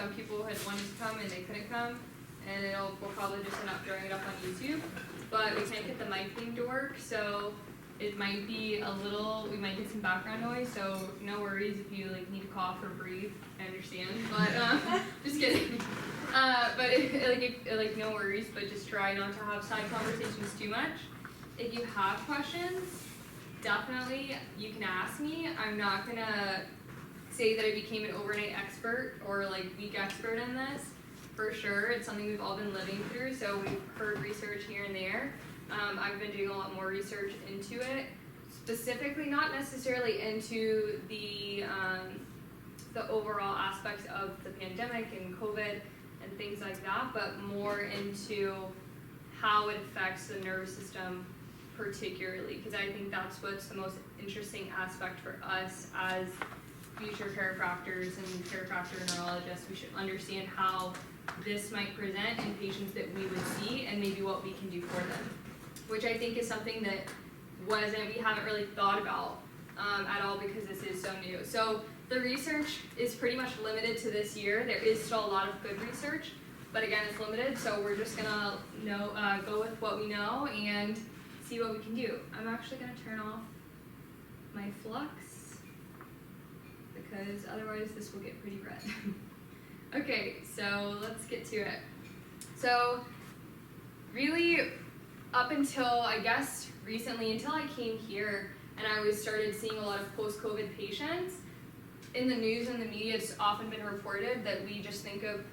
some people had wanted to come and they couldn't come, and we'll probably just end up throwing it up on YouTube. But we can't get the mic thing to work, so it might be a little, we might get some background noise, so no worries if you like need to cough or breathe, I understand, but just kidding. But no worries, but just try not to have side conversations too much. If you have questions, definitely you can ask me. I'm not gonna say that I became an overnight expert or like weak expert in this. For sure, it's something we've all been living through, so we've heard research here and there. I've been doing a lot more research into it, specifically not necessarily into the overall aspects of the pandemic and COVID and things like that, but more into how it affects the nervous system particularly, because I think that's what's the most interesting aspect for us as future chiropractors and chiropractor neurologists. We should understand how this might present in patients that we would see and maybe what we can do for them, which I think is something that we haven't really thought about at all because this is so new. So the research is pretty much limited to this year. There is still a lot of good research, but again, it's limited, so we're just gonna go with what we know and see what we can do. I'm actually gonna turn off my flux because otherwise this will get pretty red. Okay, so let's get to it. So really, up until, I guess, recently, until I came here and I started seeing a lot of post-COVID patients, in the news and the media, it's often been reported that we just think of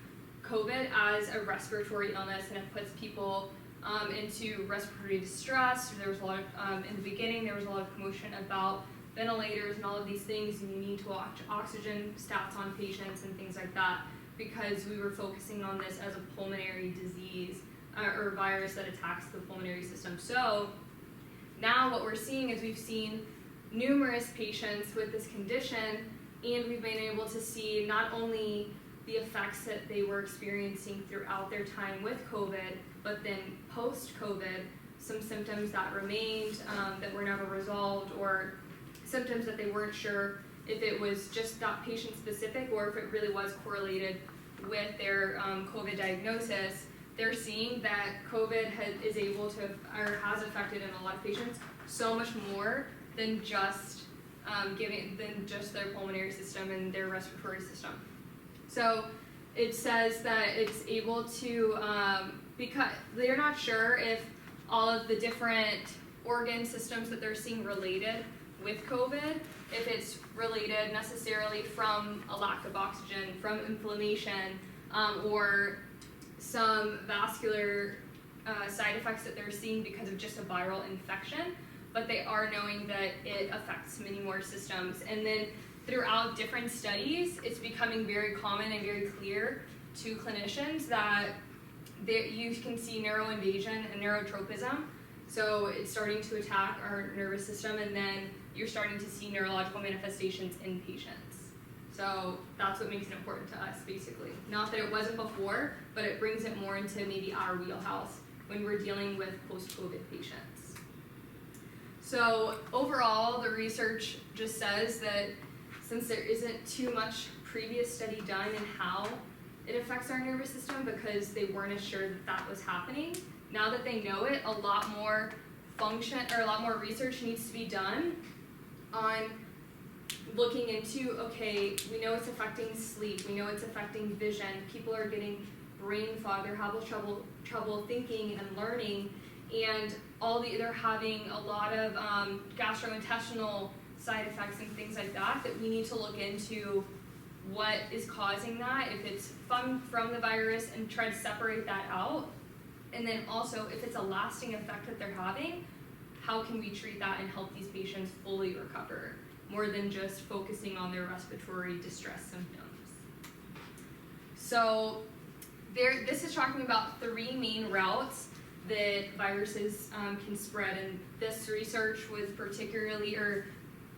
COVID as a respiratory illness, and it puts people into respiratory distress. There was a lot of, in the beginning, there was a lot of commotion about ventilators and all of these things, and you need to watch oxygen stats on patients and things like that, because we were focusing on this as a pulmonary disease or virus that attacks the pulmonary system. So now what we're seeing is we've seen numerous patients with this condition, and we've been able to see not only the effects that they were experiencing throughout their time with COVID, but then post-COVID, some symptoms that remained that were never resolved, or symptoms that they weren't sure if it was just that patient specific or if it really was correlated with their COVID diagnosis. They're seeing that COVID is able to, or has affected in a lot of patients so much more than just their pulmonary system and their respiratory system. So it says that it's able to, because they're not sure if all of the different organ systems that they're seeing related with COVID, if it's related necessarily from a lack of oxygen, from inflammation, or some vascular side effects that they're seeing because of just a viral infection, but they are knowing that it affects many more systems. And then throughout different studies, it's becoming very common and very clear to clinicians that you can see neuroinvasion and neurotropism. So it's starting to attack our nervous system, and then you're starting to see neurological manifestations in patients. So that's what makes it important to us, basically. Not that it wasn't before, but it brings it more into maybe our wheelhouse when we're dealing with post-COVID patients. So overall, the research just says that since there isn't too much previous study done in how it affects our nervous system, because they weren't as sure that that was happening, now that they know it, a lot more research needs to be done on looking into, okay, we know it's affecting sleep, we know it's affecting vision, people are getting brain fog, they're having trouble thinking and learning, and they're having a lot of gastrointestinal side effects and things like that we need to look into what is causing that, if it's from the virus, and try to separate that out. And then also, if it's a lasting effect that they're having, how can we treat that and help these patients fully recover, more than just focusing on their respiratory distress symptoms. So this is talking about 3 main routes that viruses can spread, and this research was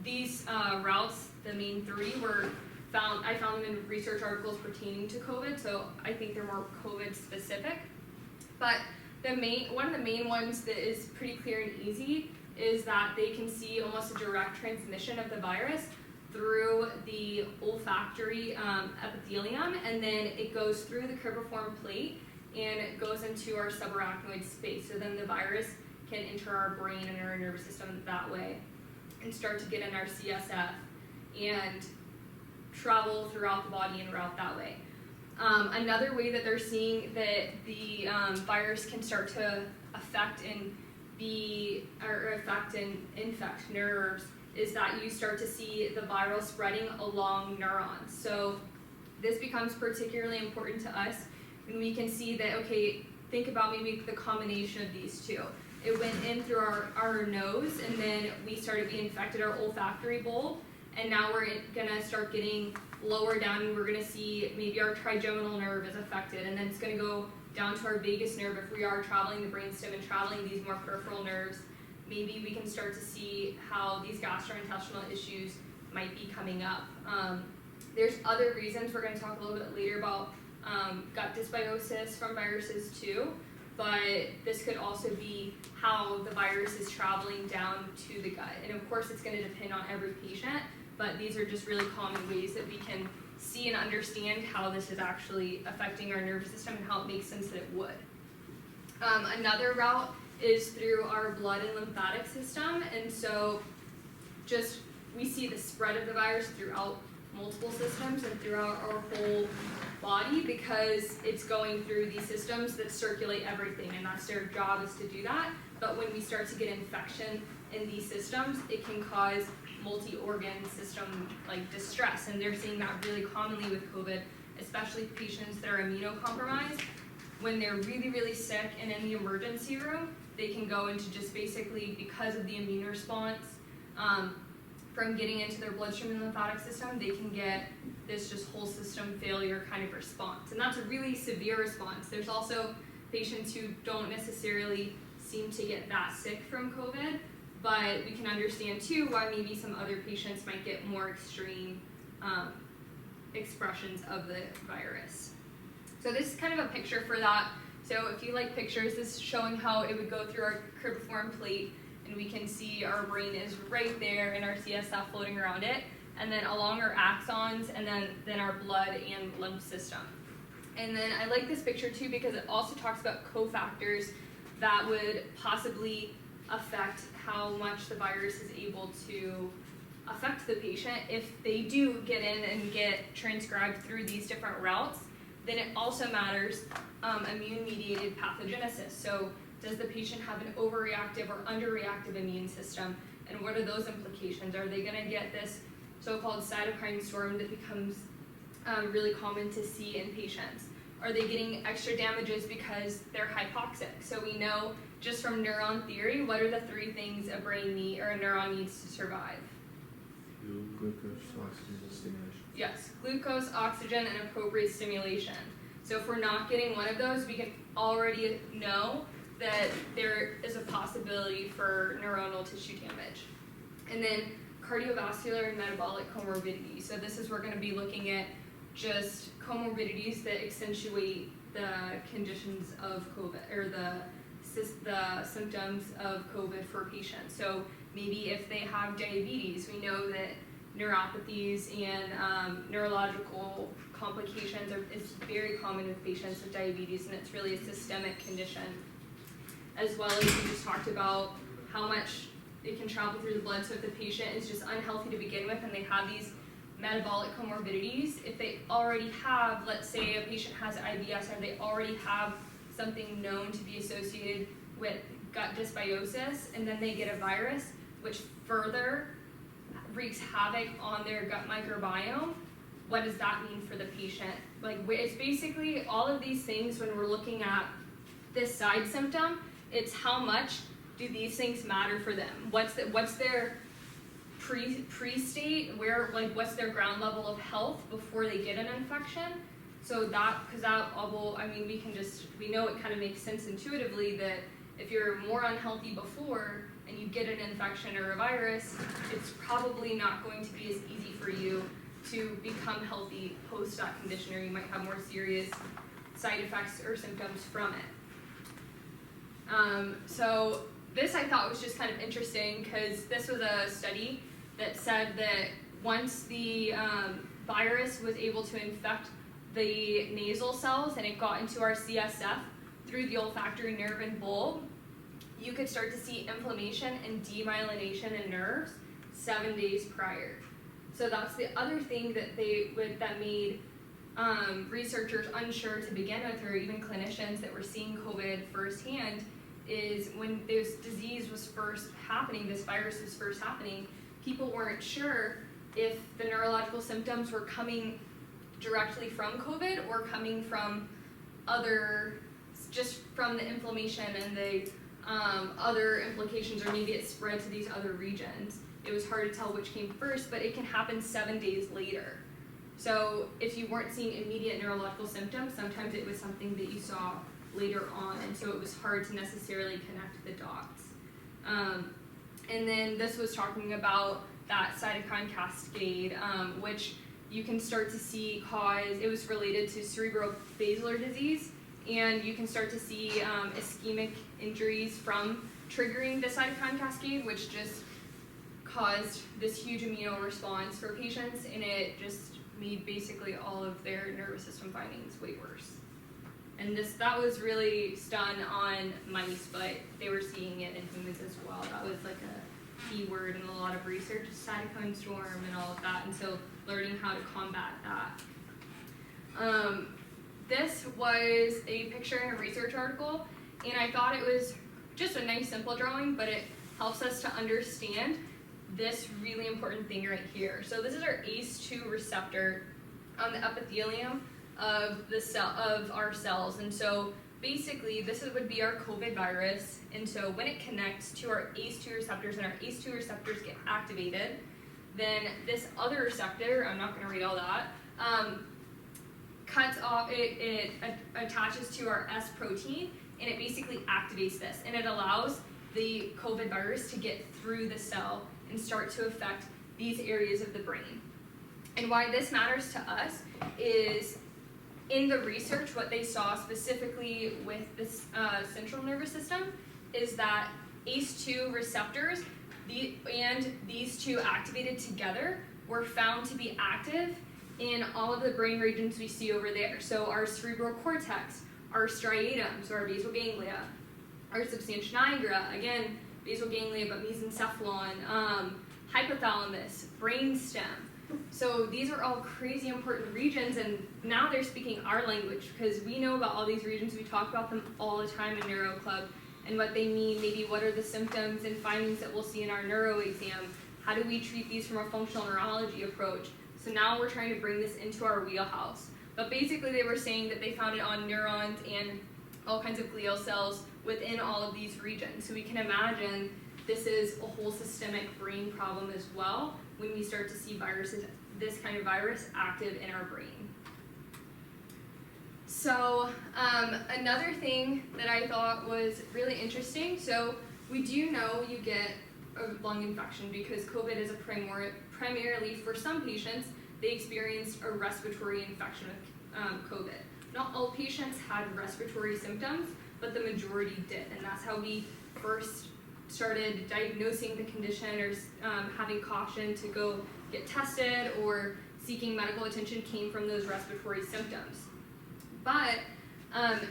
these routes, the main 3 were found, I found them in research articles pertaining to COVID, so I think they're more COVID specific. But one of the main ones that is pretty clear and easy is that they can see almost a direct transmission of the virus through the olfactory epithelium, and then it goes through the cribriform plate and it goes into our subarachnoid space. So then the virus can enter our brain and our nervous system that way and start to get in our CSF and travel throughout the body and route that way. Another way that they're seeing that the virus can start to affect and infect nerves is that you start to see the viral spreading along neurons. So this becomes particularly important to us when we can see that, okay, think about maybe the combination of these two. It went in through our nose, and then we infected our olfactory bulb, and now we're gonna start getting lower down, and we're gonna see maybe our trigeminal nerve is affected, and then it's gonna go down to our vagus nerve if we are traveling the brainstem and traveling these more peripheral nerves. Maybe we can start to see how these gastrointestinal issues might be coming up. There's other reasons, we're going to talk a little bit later about gut dysbiosis from viruses too, but this could also be how the virus is traveling down to the gut. And of course it's going to depend on every patient, but these are just really common ways that we can see and understand how this is actually affecting our nervous system and how it makes sense that it would. Another route is through our blood and lymphatic system, and so just we see the spread of the virus throughout multiple systems and throughout our whole body because it's going through these systems that circulate everything, and that's their job is to do that. But when we start to get infection in these systems, it can cause multi-organ system like distress, and they're seeing that really commonly with COVID, especially patients that are immunocompromised. When they're really, really sick and in the emergency room, they can go into just basically, because of the immune response from getting into their bloodstream and lymphatic system, they can get this just whole system failure kind of response. And that's a really severe response. There's also patients who don't necessarily seem to get that sick from COVID, but we can understand too why maybe some other patients might get more extreme expressions of the virus. So this is kind of a picture for that. So if you like pictures, this is showing how it would go through our cribriform plate, and we can see our brain is right there and our CSF floating around it, and then along our axons, and then our blood and lymph system. And then I like this picture too because it also talks about cofactors that would possibly affect how much the virus is able to affect the patient. If they do get in and get transcribed through these different routes, then it also matters immune-mediated pathogenesis. So does the patient have an overreactive or underreactive immune system? And what are those implications? Are they gonna get this so-called cytokine storm that becomes really common to see in patients? Are they getting extra damages because they're hypoxic? So we know just from neuron theory, what are the three things a brain need or a neuron needs to survive? Fuel, glucose, oxygen, and stimulation. Yes, glucose, oxygen, and appropriate stimulation. So if we're not getting one of those, we can already know that there is a possibility for neuronal tissue damage. And then cardiovascular and metabolic comorbidities. So this is we're going to be looking at just comorbidities that accentuate the conditions of COVID or the symptoms of COVID for patients. So maybe if they have diabetes, we know that neuropathies and neurological complications is very common with patients with diabetes, and it's really a systemic condition. As well as we just talked about how much it can travel through the blood. So if the patient is just unhealthy to begin with and they have these metabolic comorbidities, if they already have, let's say a patient has IBS or they already have something known to be associated with gut dysbiosis, and then they get a virus which further wreaks havoc on their gut microbiome, what does that mean for the patient? Like, it's basically all of these things when we're looking at this side symptom, it's how much do these things matter for them? What's their pre-state, what's their ground level of health before they get an infection? So because we know it kind of makes sense intuitively that if you're more unhealthy before and you get an infection or a virus, it's probably not going to be as easy for you to become healthy post that condition, or you might have more serious side effects or symptoms from it. So this I thought was just kind of interesting because this was a study that said that once the virus was able to infect the nasal cells and it got into our CSF through the olfactory nerve and bulb, you could start to see inflammation and demyelination in nerves 7 days prior. So that's the other thing that that made researchers unsure to begin with, or even clinicians that were seeing COVID firsthand, is when this disease was first happening, this virus was first happening, people weren't sure if the neurological symptoms were coming directly from COVID or coming from just from the inflammation and the other implications, or maybe it spread to these other regions. It was hard to tell which came first, but it can happen 7 days later. So if you weren't seeing immediate neurological symptoms, sometimes it was something that you saw later on, and so it was hard to necessarily connect the dots. And then this was talking about that cytokine cascade, which you can start to see it was related to cerebrovascular disease, and you can start to see ischemic injuries from triggering the cytokine cascade, which just caused this huge immune response for patients, and it just made basically all of their nervous system findings way worse. And that was really done on mice, but they were seeing it in humans as well. That was like a key word in a lot of research, Cytokine Storm and all of that, and so learning how to combat that. This was a picture in a research article, and I thought it was just a nice simple drawing, but it helps us to understand this really important thing right here. So this is our ACE2 receptor on the epithelium of our cells, and so basically this would be our COVID virus, and so when it connects to our ACE2 receptors and our ACE2 receptors get activated, then this other receptor, I'm not going to read all that, cuts off, it attaches to our S protein, and it basically activates this, and it allows the COVID virus to get through the cell and start to affect these areas of the brain. And why this matters to us is in the research, what they saw specifically with this central nervous system is that ACE2 receptors and these two activated together were found to be active in all of the brain regions we see over there. So our cerebral cortex, our striatum, so our basal ganglia, our substantia nigra, again, basal ganglia, but mesencephalon, hypothalamus, brainstem. So these are all crazy important regions, and now they're speaking our language because we know about all these regions. We talk about them all the time in Neuro Club and what they mean, maybe what are the symptoms and findings that we'll see in our neuro exam. How do we treat these from a functional neurology approach? So now we're trying to bring this into our wheelhouse. But basically they were saying that they found it on neurons and all kinds of glial cells within all of these regions. So we can imagine this is a whole systemic brain problem as well when we start to see viruses, this kind of virus, active in our brain. So another thing that I thought was really interesting, so we do know you get a lung infection because COVID is primarily, for some patients, they experienced a respiratory infection with COVID. Not all patients had respiratory symptoms, but the majority did, and that's how we first started diagnosing the condition or having caution to go get tested or seeking medical attention came from those respiratory symptoms. But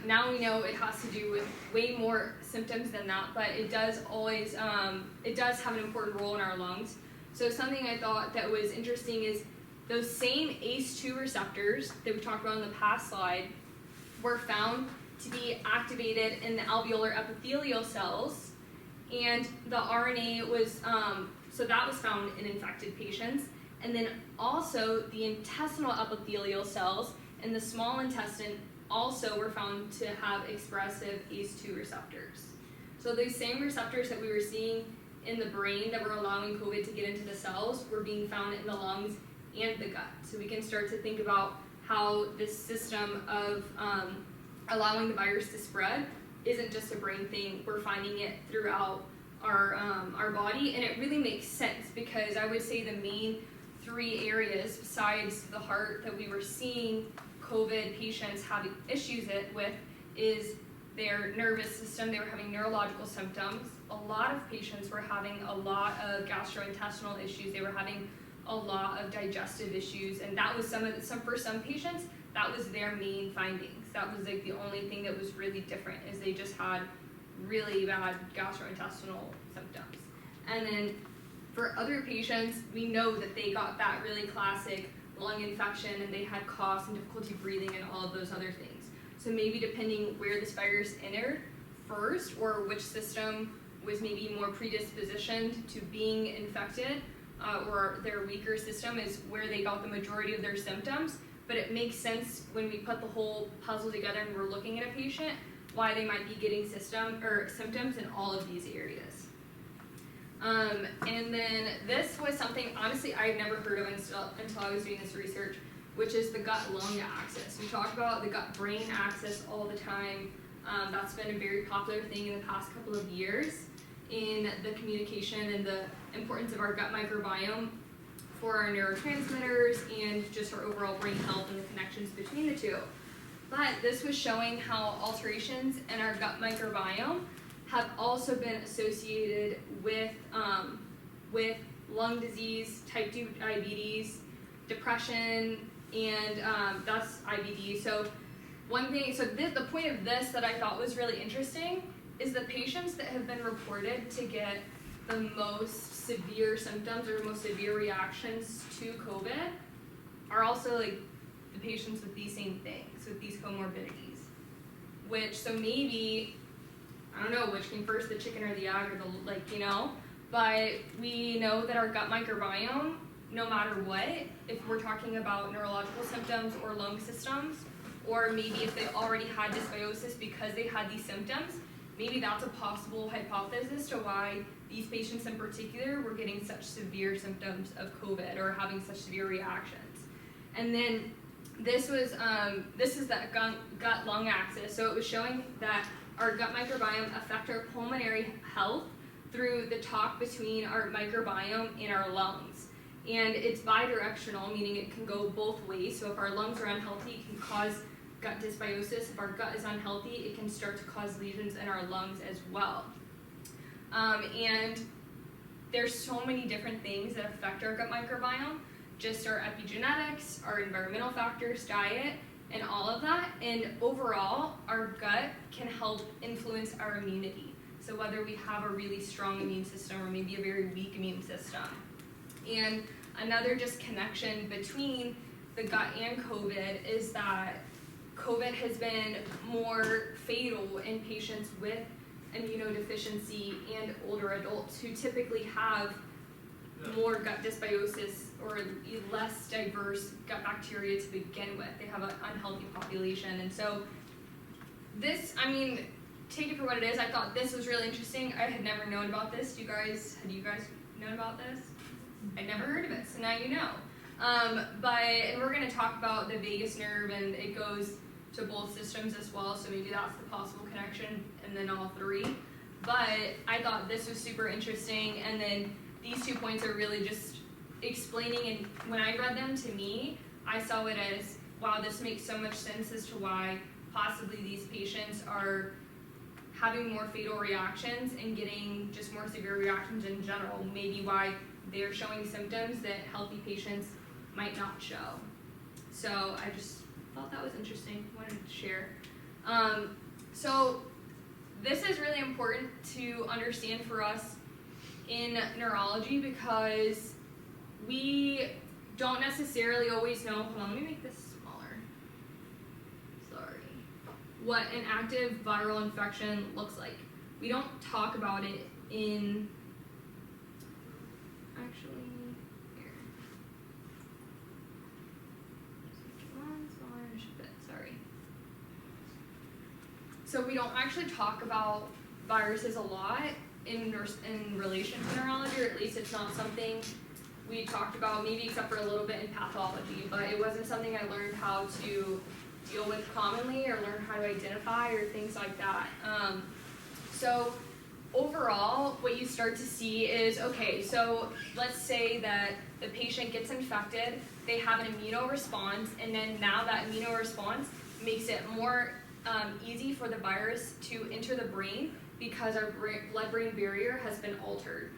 now we know it has to do with way more symptoms than that, but it does always, it does have an important role in our lungs. So something I thought that was interesting is those same ACE2 receptors that we talked about in the past slide were found to be activated in the alveolar epithelial cells, and the RNA was, so that was found in infected patients, and then also the intestinal epithelial cells in the small intestine also were found to have expressive ACE2 receptors. So these same receptors that we were seeing in the brain that were allowing COVID to get into the cells were being found in the lungs and the gut. So we can start to think about how this system of allowing the virus to spread isn't just a brain thing. We're finding it throughout our body, and it really makes sense because I would say the main three areas besides the heart that we were seeing COVID patients having issues with is their nervous system. They were having neurological symptoms. A lot of patients were having a lot of gastrointestinal issues. They were having a lot of digestive issues, and that was for some patients, that was their main findings. That was like the only thing that was really different, is they just had really bad gastrointestinal symptoms. And then for other patients, we know that they got that really classic lung infection, and they had coughs and difficulty breathing and all of those other things. So maybe depending where this virus entered first, or which system was maybe more predispositioned to being infected, or their weaker system is where they got the majority of their symptoms. But it makes sense when we put the whole puzzle together and we're looking at a patient, why they might be getting symptoms in all of these areas. And then this was something, honestly, I had never heard of until I was doing this research, which is the gut-lung axis. We talk about the gut-brain axis all the time. That's been a very popular thing in the past couple of years in the communication and the importance of our gut microbiome for our neurotransmitters and just our overall brain health and the connections between the two. But this was showing how alterations in our gut microbiome have also been associated with lung disease, type 2 diabetes, depression, and that's IBD. So the point of this that I thought was really interesting is the patients that have been reported to get the most severe symptoms or most severe reactions to COVID are also like the patients with these same things, with these comorbidities. So maybe, I don't know which came first, the chicken or the egg, or but we know that our gut microbiome, no matter what, if we're talking about neurological symptoms or lung systems, or maybe if they already had dysbiosis because they had these symptoms, maybe that's a possible hypothesis to why these patients in particular were getting such severe symptoms of COVID or having such severe reactions. And then this is that gut-lung axis. So it was showing that our gut microbiome affect our pulmonary health through the talk between our microbiome and our lungs. And it's bidirectional, meaning it can go both ways. So if our lungs are unhealthy, it can cause gut dysbiosis. If our gut is unhealthy, it can start to cause lesions in our lungs as well. And there's so many different things that affect our gut microbiome, just our epigenetics, our environmental factors, diet, and all of that. And overall, our gut can help influence our immunity. So whether we have a really strong immune system or maybe a very weak immune system. And another just connection between the gut and COVID is that COVID has been more fatal in patients with immunodeficiency and older adults who typically have more gut dysbiosis or less diverse gut bacteria to begin with. They have an unhealthy population. And so this, take it for what it is. I thought this was really interesting. I had never known about this. Had you guys known about this? I never heard of it, so now you know. And we're going to talk about the vagus nerve, and it goes to both systems as well, so maybe that's the possible connection, and then all three. But I thought this was super interesting, and then these 2 points are really just explaining, and when I read them to me, I saw it as, wow, this makes so much sense as to why possibly these patients are having more fatal reactions and getting just more severe reactions in general, maybe why they're showing symptoms that healthy patients might not show. So I just thought that was interesting, wanted to share. So this is really important to understand for us in neurology because we don't necessarily always know, hold on, let me make this smaller, sorry, what an active viral infection looks like. We don't talk about it in, actually, here. Just make it one smaller, it should fit, sorry. So we don't actually talk about viruses a lot in relation to neurology, or at least it's not something we talked about, maybe except for a little bit in pathology, but it wasn't something I learned how to deal with commonly or learn how to identify or things like that. So overall, what you start to see is, okay, so let's say that the patient gets infected, they have an immunoresponse, and then now that immunoresponse makes it more easy for the virus to enter the brain because our blood-brain barrier has been altered.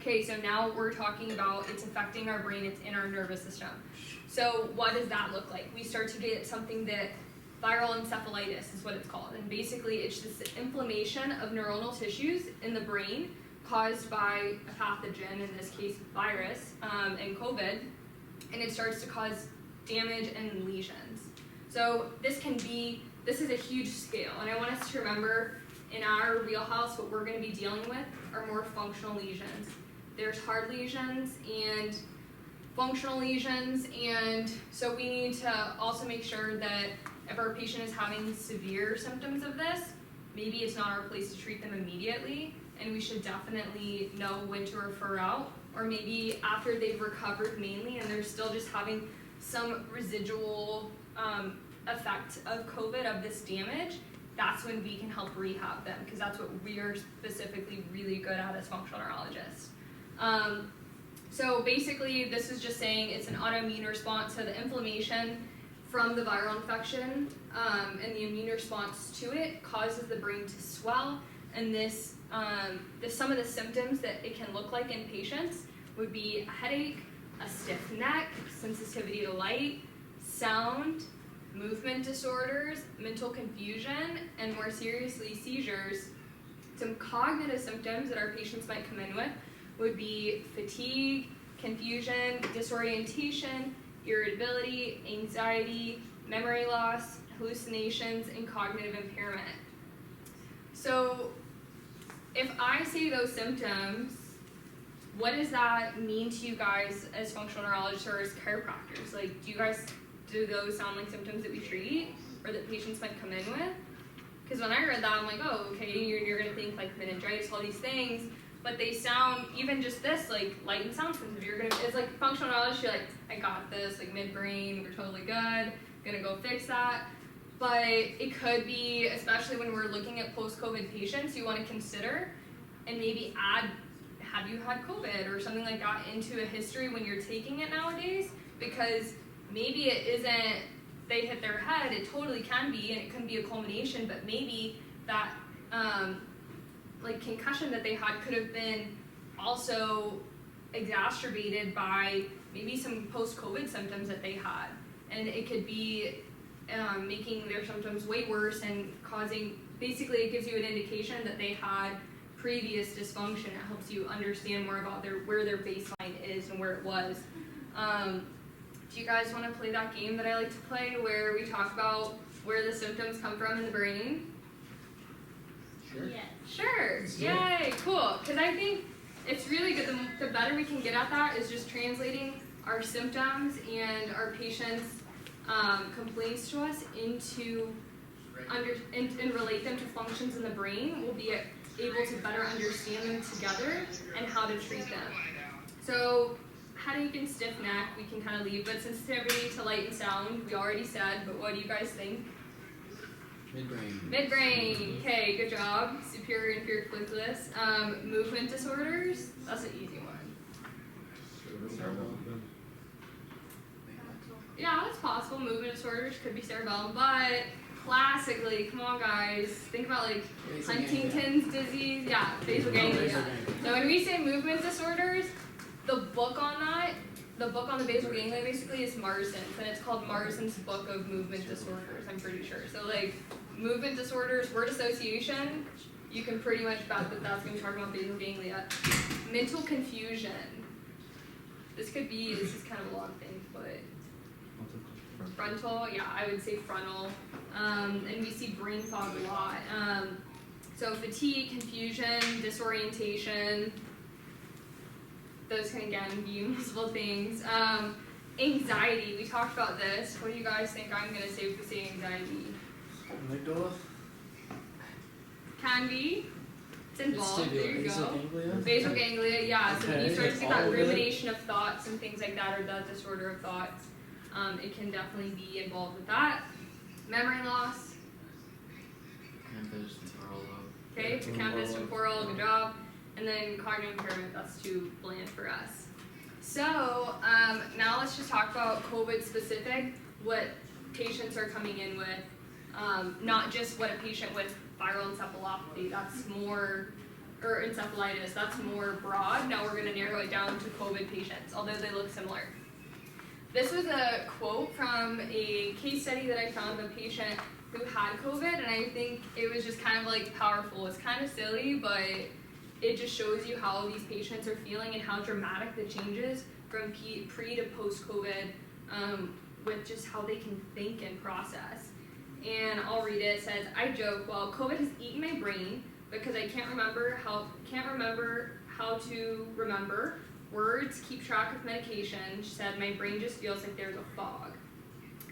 Okay, so now we're talking about it's affecting our brain, it's in our nervous system. So what does that look like? We start to get something that viral encephalitis is what it's called. And basically it's this inflammation of neuronal tissues in the brain caused by a pathogen, in this case virus, and COVID, and it starts to cause damage and lesions. So this is a huge scale, and I want us to remember in our wheelhouse what we're going to be dealing with are more functional lesions. There's hard lesions and functional lesions, and so we need to also make sure that if our patient is having severe symptoms of this, maybe it's not our place to treat them immediately, and we should definitely know when to refer out, or maybe after they've recovered mainly and they're still just having some residual effect of COVID, of this damage, that's when we can help rehab them, because that's what we are specifically really good at as functional neurologists. So basically this is just saying it's an autoimmune response, so the inflammation from the viral infection and the immune response to it causes the brain to swell, and this some of the symptoms that it can look like in patients would be a headache, a stiff neck, sensitivity to light, sound, movement disorders, mental confusion, and more seriously seizures. Some cognitive symptoms that our patients might come in with would be fatigue, confusion, disorientation, irritability, anxiety, memory loss, hallucinations, and cognitive impairment. So if I say those symptoms, what does that mean to you guys as functional neurologists or as chiropractors? Like, do those sound like symptoms that we treat or that patients might come in with? Because when I read that, I'm like, oh, okay, you're going to think like meningitis, all these things, but they sound, even just this, like light and sound sensitive. It's like functional neurologist, you're like, I got this, like midbrain, we're totally good, gonna go fix that. But it could be, especially when we're looking at post-COVID patients, you want to consider and maybe add, have you had COVID or something like that into a history when you're taking it nowadays? Because maybe it isn't, they hit their head, it totally can be, and it can be a culmination, but maybe that like concussion that they had could have been also exacerbated by maybe some post-COVID symptoms that they had. And it could be making their symptoms way worse and causing, basically it gives you an indication that they had previous dysfunction. It helps you understand more about where their baseline is and where it was. Do you guys want to play that game that I like to play where we talk about where the symptoms come from in the brain? Sure. Yeah. Sure. Yay, cool. Because I think it's really good. The better we can get at that is just translating our symptoms and our patients' complaints to us into and relate them to functions in the brain. We'll be able to better understand them together and how to treat them. So headache and stiff neck we can kind of leave, but sensitivity to light and sound we already said, but what do you guys think? Midbrain. Midbrain. Okay, good job. Superior inferior colliculus. Movement disorders. That's an easy one. Yeah, that's possible. Movement disorders could be cerebellum, but classically, come on guys, think about like Huntington's disease. Yeah, basal ganglia. So when we say movement disorders, the book on the basal ganglia basically is Marsden's, and it's called Marsden's Book of Movement Disorders, I'm pretty sure. So like movement disorders, word association, you can pretty much bet that that's going to be talking about basal ganglia. Mental confusion. This is kind of a lot of things, but frontal, yeah, I would say frontal. And we see brain fog a lot. So fatigue, confusion, disorientation, those can again be multiple things. Anxiety, we talked about this. What do you guys think I'm going to say if we say anxiety? Amygdala? Can be. It's involved, there you go. Ganglia? Basal ganglia, yeah. So when you start to get that All of it. rumination of thoughts and things like that, or that disorder of thoughts, it can definitely be involved with that. Memory loss. Campus, temporal lobe. Okay, hippocampus, temporal, good job. And then cognitive impairment, that's too bland for us. So now let's just talk about COVID specific, what patients are coming in with, not just what a patient with viral encephalopathy, that's more or encephalitis. That's more broad. Now we're going to narrow it down to COVID patients, although they look similar. This was a quote from a case study that I found of a patient who had COVID, and I think it was just kind of like powerful. It's kind of silly, but it just shows you how these patients are feeling and how dramatic the changes from pre to post-COVID with just how they can think and process. And I'll read it. It says, "I joke, well, COVID has eaten my brain because I can't remember how to remember words, keep track of medication." She said, "My brain just feels like there's a fog."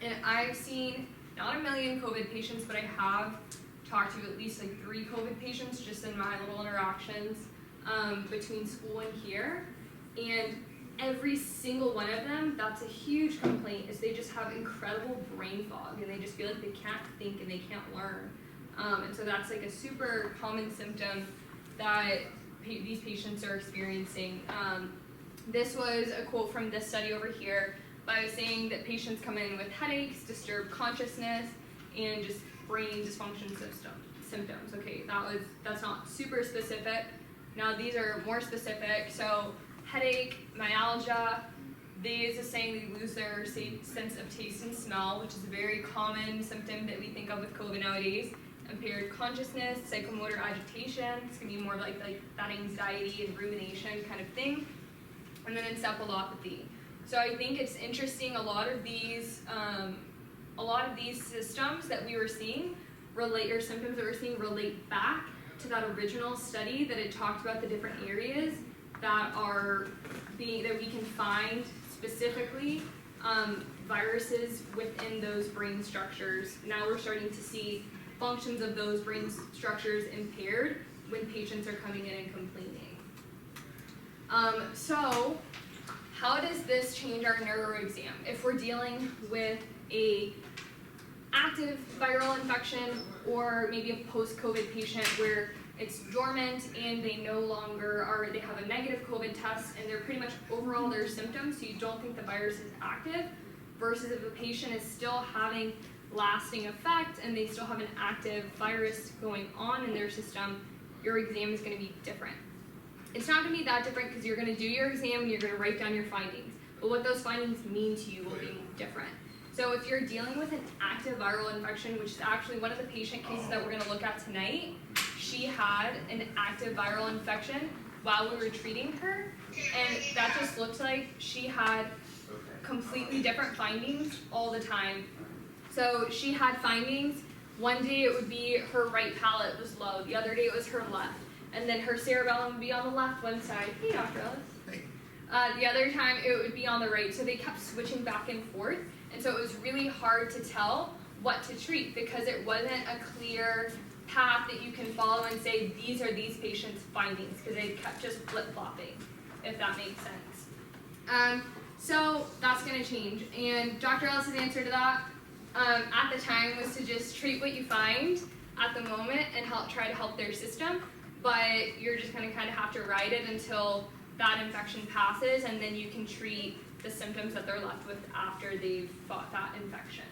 And I've seen not a million COVID patients, but I have talked to at least like 3 COVID patients just in my little interactions between school and here. And every single one of them, that's a huge complaint, is they just have incredible brain fog and they just feel like they can't think and they can't learn. And so that's like a super common symptom that these patients are experiencing. This was a quote from this study over here, but I was saying that patients come in with headaches, disturbed consciousness, and just brain dysfunction symptoms. Okay, that's not super specific. Now these are more specific. So headache, myalgia, these is saying they lose their sense of taste and smell, which is a very common symptom that we think of with COVID nowadays. Impaired consciousness, psychomotor agitation, it's going to be more like that anxiety and rumination kind of thing. And then encephalopathy. So I think it's interesting, a lot of these systems that we were seeing symptoms that we're seeing relate back to that original study that had talked about the different areas that we can find specifically viruses within those brain structures. Now we're starting to see functions of those brain structures impaired when patients are coming in and complaining. So how does this change our neuro exam? If we're dealing with a active viral infection or maybe a post-COVID patient where it's dormant and they no longer they have a negative COVID test and they're pretty much overall their symptoms, so you don't think the virus is active, versus if a patient is still having lasting effect and they still have an active virus going on in their system, your exam is going to be different. It's not going to be that different because you're going to do your exam and you're going to write down your findings, but what those findings mean to you will be different. So if you're dealing with an active viral infection, which is actually one of the patient cases that we're going to look at tonight, she had an active viral infection while we were treating her, and that just looked like she had completely different findings all the time. So she had findings, one day it would be her right palate was low, the other day it was her left, and then her cerebellum would be on the left one side. Hey, Dr. Ellis. Hey. The other time it would be on the right, so they kept switching back and forth, and so it was really hard to tell what to treat because it wasn't a clear path that you can follow and say these are these patients' findings, because they kept just flip-flopping, if that makes sense. So that's going to change, and Dr. Ellis' answer to that at the time was to just treat what you find at the moment and try to help their system, but you're just going to kind of have to ride it until that infection passes, and then you can treat the symptoms that they're left with after they've fought that infection.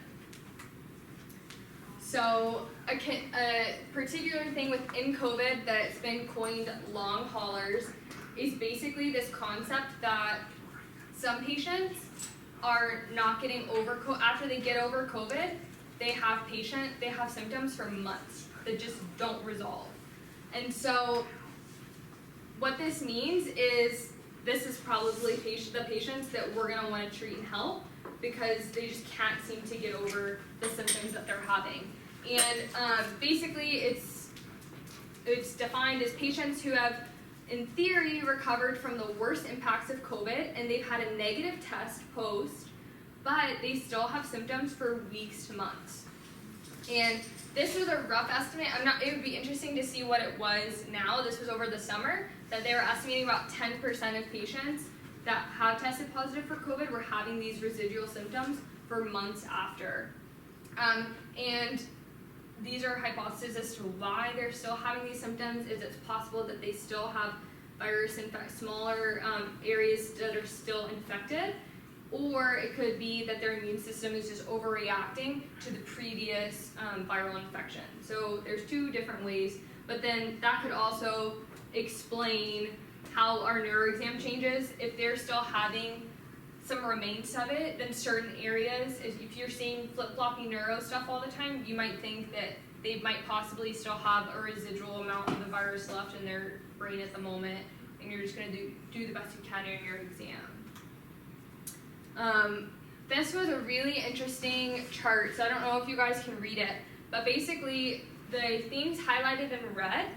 So a particular thing within COVID that's been coined long haulers is basically this concept that some patients are not getting over after they get over COVID, they have symptoms for months that just don't resolve. And so what this means is this is probably the patients that we're going to want to treat and help because they just can't seem to get over the symptoms that they're having. And basically it's defined as patients who have, in theory, recovered from the worst impacts of COVID and they've had a negative test post, but they still have symptoms for weeks to months. And this was a rough estimate. It would be interesting to see what it was now. This was over the summer, that they were estimating about 10% of patients that have tested positive for COVID were having these residual symptoms for months after. And these are hypotheses as to why they're still having these symptoms. Is it possible that they still have virus in smaller areas that are still infected? Or it could be that their immune system is just overreacting to the previous viral infection. So there's two different ways, but then that could also explain how our neuro exam changes. If they're still having some remains of it, then certain areas, if you're seeing flip-floppy neuro stuff all the time, you might think that they might possibly still have a residual amount of the virus left in their brain at the moment, and you're just going to do the best you can in your exam. This was a really interesting chart, so I don't know if you guys can read it, but basically the things highlighted in red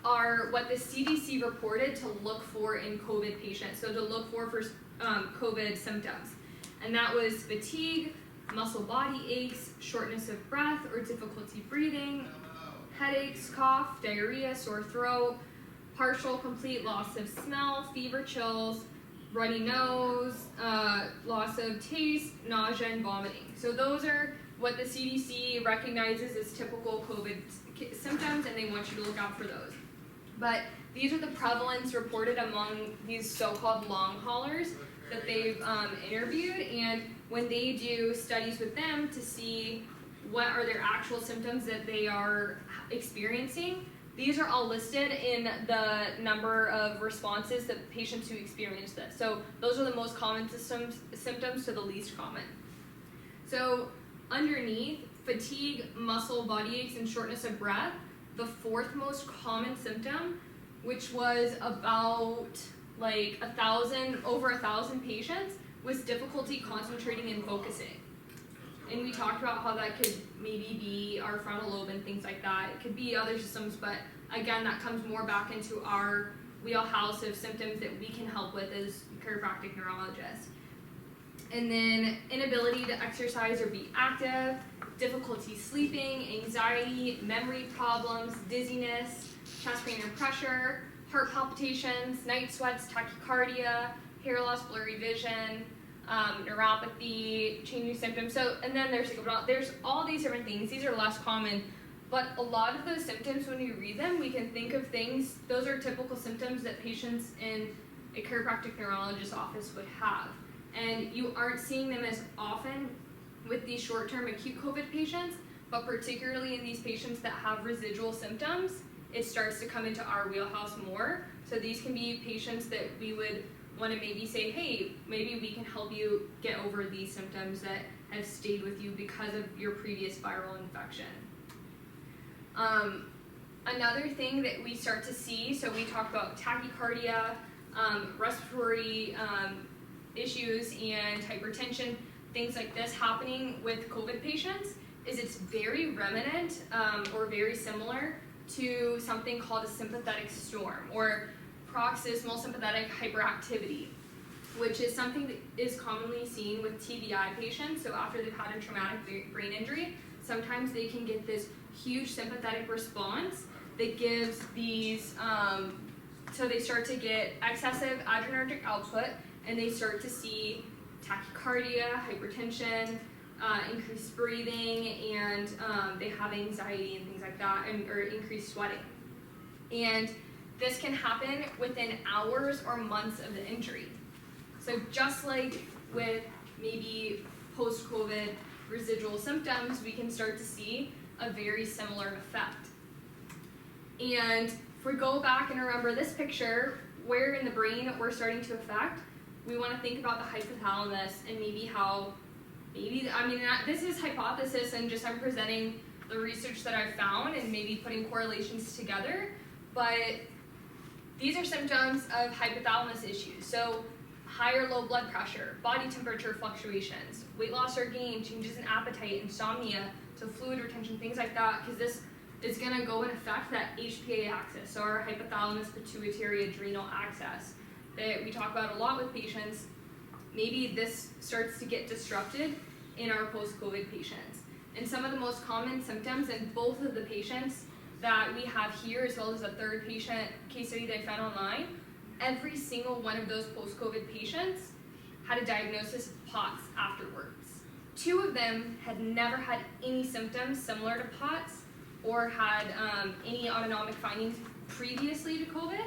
are what the CDC reported to look for in COVID patients, so to look for COVID symptoms. And that was fatigue, muscle body aches, shortness of breath or difficulty breathing, headaches, cough, diarrhea, sore throat, partial complete loss of smell, fever, chills, runny nose, loss of taste, nausea, and vomiting. So those are what the CDC recognizes as typical COVID symptoms, and they want you to look out for those. But these are the prevalence reported among these so-called long haulers that they've interviewed, and when they do studies with them to see what are their actual symptoms that they are experiencing, these are all listed in the number of responses that patients who experience this. So those are the most common symptoms to the least common. So underneath, fatigue, muscle, body aches, and shortness of breath, the fourth most common symptom, which was about like over 1,000 patients, was difficulty concentrating and focusing. And we talked about how that could maybe be our frontal lobe and things like that. It could be other systems, but again, that comes more back into our wheelhouse of symptoms that we can help with as chiropractic neurologists. And then inability to exercise or be active, difficulty sleeping, anxiety, memory problems, dizziness, chest pain or pressure, heart palpitations, night sweats, tachycardia, hair loss, blurry vision, neuropathy, changing symptoms. So, and then there's all these different things. These are less common, but a lot of those symptoms, when you read them, we can think of things, those are typical symptoms that patients in a chiropractic neurologist's office would have. And you aren't seeing them as often with these short-term acute COVID patients, but particularly in these patients that have residual symptoms, it starts to come into our wheelhouse more. So these can be patients that we would want to maybe say, hey, maybe we can help you get over these symptoms that have stayed with you because of your previous viral infection. Another thing that we start to see, so we talk about tachycardia, respiratory issues and hypertension, things like this happening with COVID patients, is it's very remnant or very similar to something called a sympathetic storm or paroxysmal sympathetic hyperactivity, which is something that is commonly seen with TBI patients. So after they've had a traumatic brain injury, sometimes they can get this huge sympathetic response that gives these, so they start to get excessive adrenergic output, and they start to see tachycardia, hypertension, increased breathing, and they have anxiety and things like that, or increased sweating. And this can happen within hours or months of the injury. So just like with maybe post-COVID residual symptoms, we can start to see a very similar effect. And if we go back and remember this picture, where in the brain we're starting to affect, we want to think about the hypothalamus and maybe how, this is hypothesis and just I'm presenting the research that I've found and maybe putting correlations together, but these are symptoms of hypothalamus issues. So higher low blood pressure, body temperature fluctuations, weight loss or gain, changes in appetite, insomnia, so fluid retention, things like that, because this is going to go and affect that HPA axis, so our hypothalamus pituitary adrenal axis that we talk about a lot with patients. Maybe this starts to get disrupted in our post-COVID patients. And some of the most common symptoms in both of the patients that we have here, as well as a third patient case study that I found online, every single one of those post-COVID patients had a diagnosis of POTS afterwards. 2 of them had never had any symptoms similar to POTS or had any autonomic findings previously to COVID,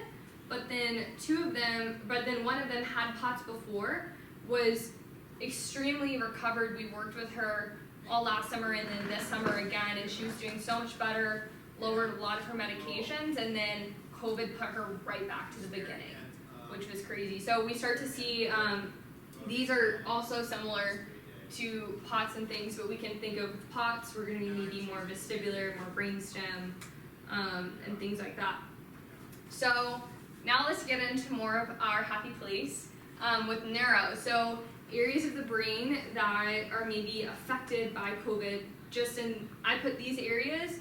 but then one of them had POTS before, was extremely recovered. We worked with her all last summer and then this summer again, and she was doing so much better, lowered a lot of her medications, and then COVID put her right back to the beginning, which was crazy. So we start to see, these are also similar to POTS and things, but we can think of POTS, we're going to be maybe more vestibular, more brainstem, and things like that. So now let's get into more of our happy place with neuro. So areas of the brain that are maybe affected by COVID, I put these areas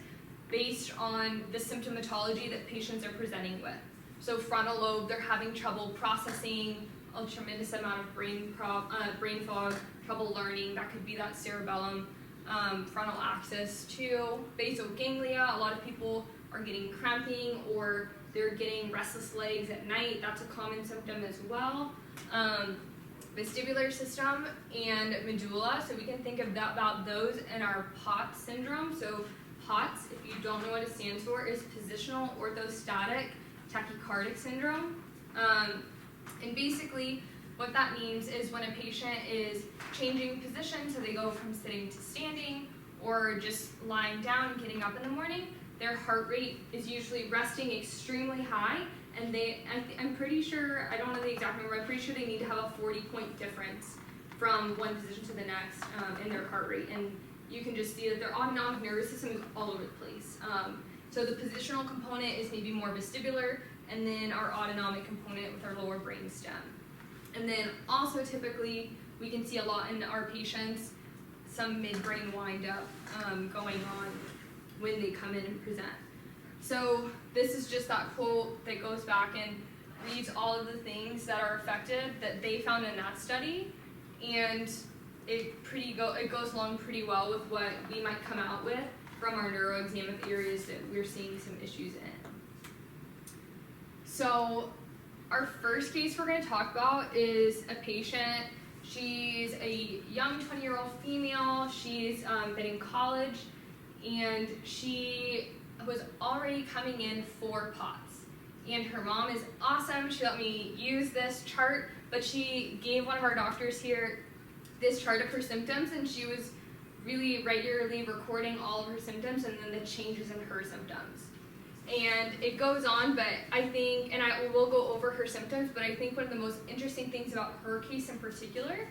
based on the symptomatology that patients are presenting with. So frontal lobe, they're having trouble processing, a tremendous amount of brain fog, trouble learning, that could be that cerebellum, frontal axis too. Basal ganglia, a lot of people are getting cramping or they're getting restless legs at night, that's a common symptom as well. Vestibular system and medulla, so we can think of that about those in our POTS syndrome. So POTS, if you don't know what it stands for, is Positional Orthostatic Tachycardic Syndrome. And basically what that means is when a patient is changing position, so they go from sitting to standing or just lying down, getting up in the morning, their heart rate is usually resting extremely high, and I'm pretty sure, I don't know the exact number, I'm pretty sure they need to have a 40-point difference from one position to the next in their heart rate. And you can just see that their autonomic nervous system is all over the place. So the positional component is maybe more vestibular, and then our autonomic component with our lower brain stem. And then also typically, we can see a lot in our patients, some midbrain wind-up going on when they come in and present. So this is just that quote that goes back and reads all of the things that are affected that they found in that study, and it goes along pretty well with what we might come out with from our neuro exam of areas that we're seeing some issues in. So our first case we're going to talk about is a patient. She's a young 20-year-old female. She's been in college, and she was already coming in for POTS. And her mom is awesome. She let me use this chart, but she gave one of our doctors here this chart of her symptoms, and she was really regularly recording all of her symptoms and then the changes in her symptoms. And it goes on, but I think, and I will go over her symptoms, but I think one of the most interesting things about her case in particular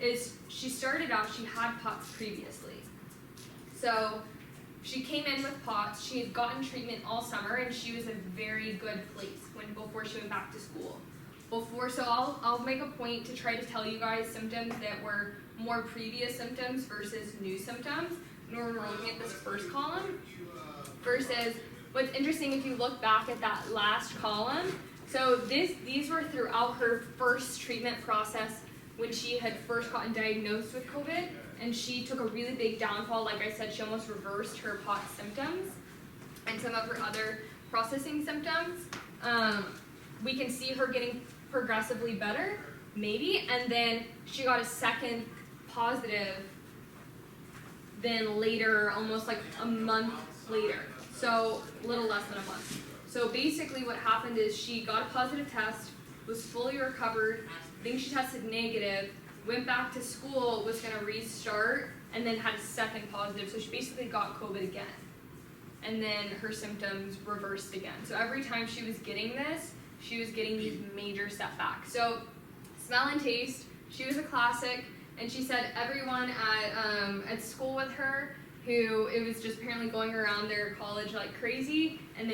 is she started out, she had POTS previously. So she came in with POTS, she had gotten treatment all summer, and she was in a very good place before she went back to school. So I'll make a point to try to tell you guys symptoms that were more previous symptoms versus new symptoms. And we're looking at this first column versus what's interesting if you look back at that last column. So these were throughout her first treatment process when she had first gotten diagnosed with COVID, and she took a really big downfall. Like I said, she almost reversed her POTS symptoms and some of her other processing symptoms. We can see her getting progressively better, maybe, and then she got a second positive then later, almost like a month later, so a little less than a month. So basically what happened is she got a positive test, was fully recovered, I think she tested negative, went back to school, was going to restart, and then had a second positive, so she basically got COVID again. And then her symptoms reversed again. So every time she was getting this, she was getting these major setbacks. So smell and taste, she was a classic, and she said everyone at school with her, who it was just apparently going around their college like crazy, and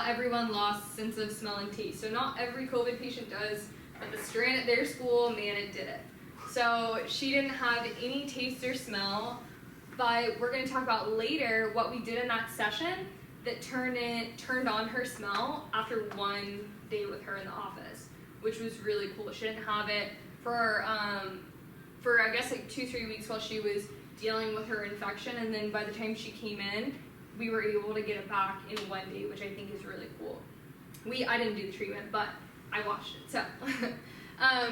everyone lost sense of smell and taste. So not every COVID patient does, but the strain at their school, man, it did it. So she didn't have any taste or smell, but we're going to talk about later what we did in that session that turned on her smell after one day with her in the office, which was really cool. She didn't have it for I guess like 2-3 weeks while she was dealing with her infection, and then by the time she came in, we were able to get it back in one day, which I think is really cool. I didn't do the treatment, but I watched it, so.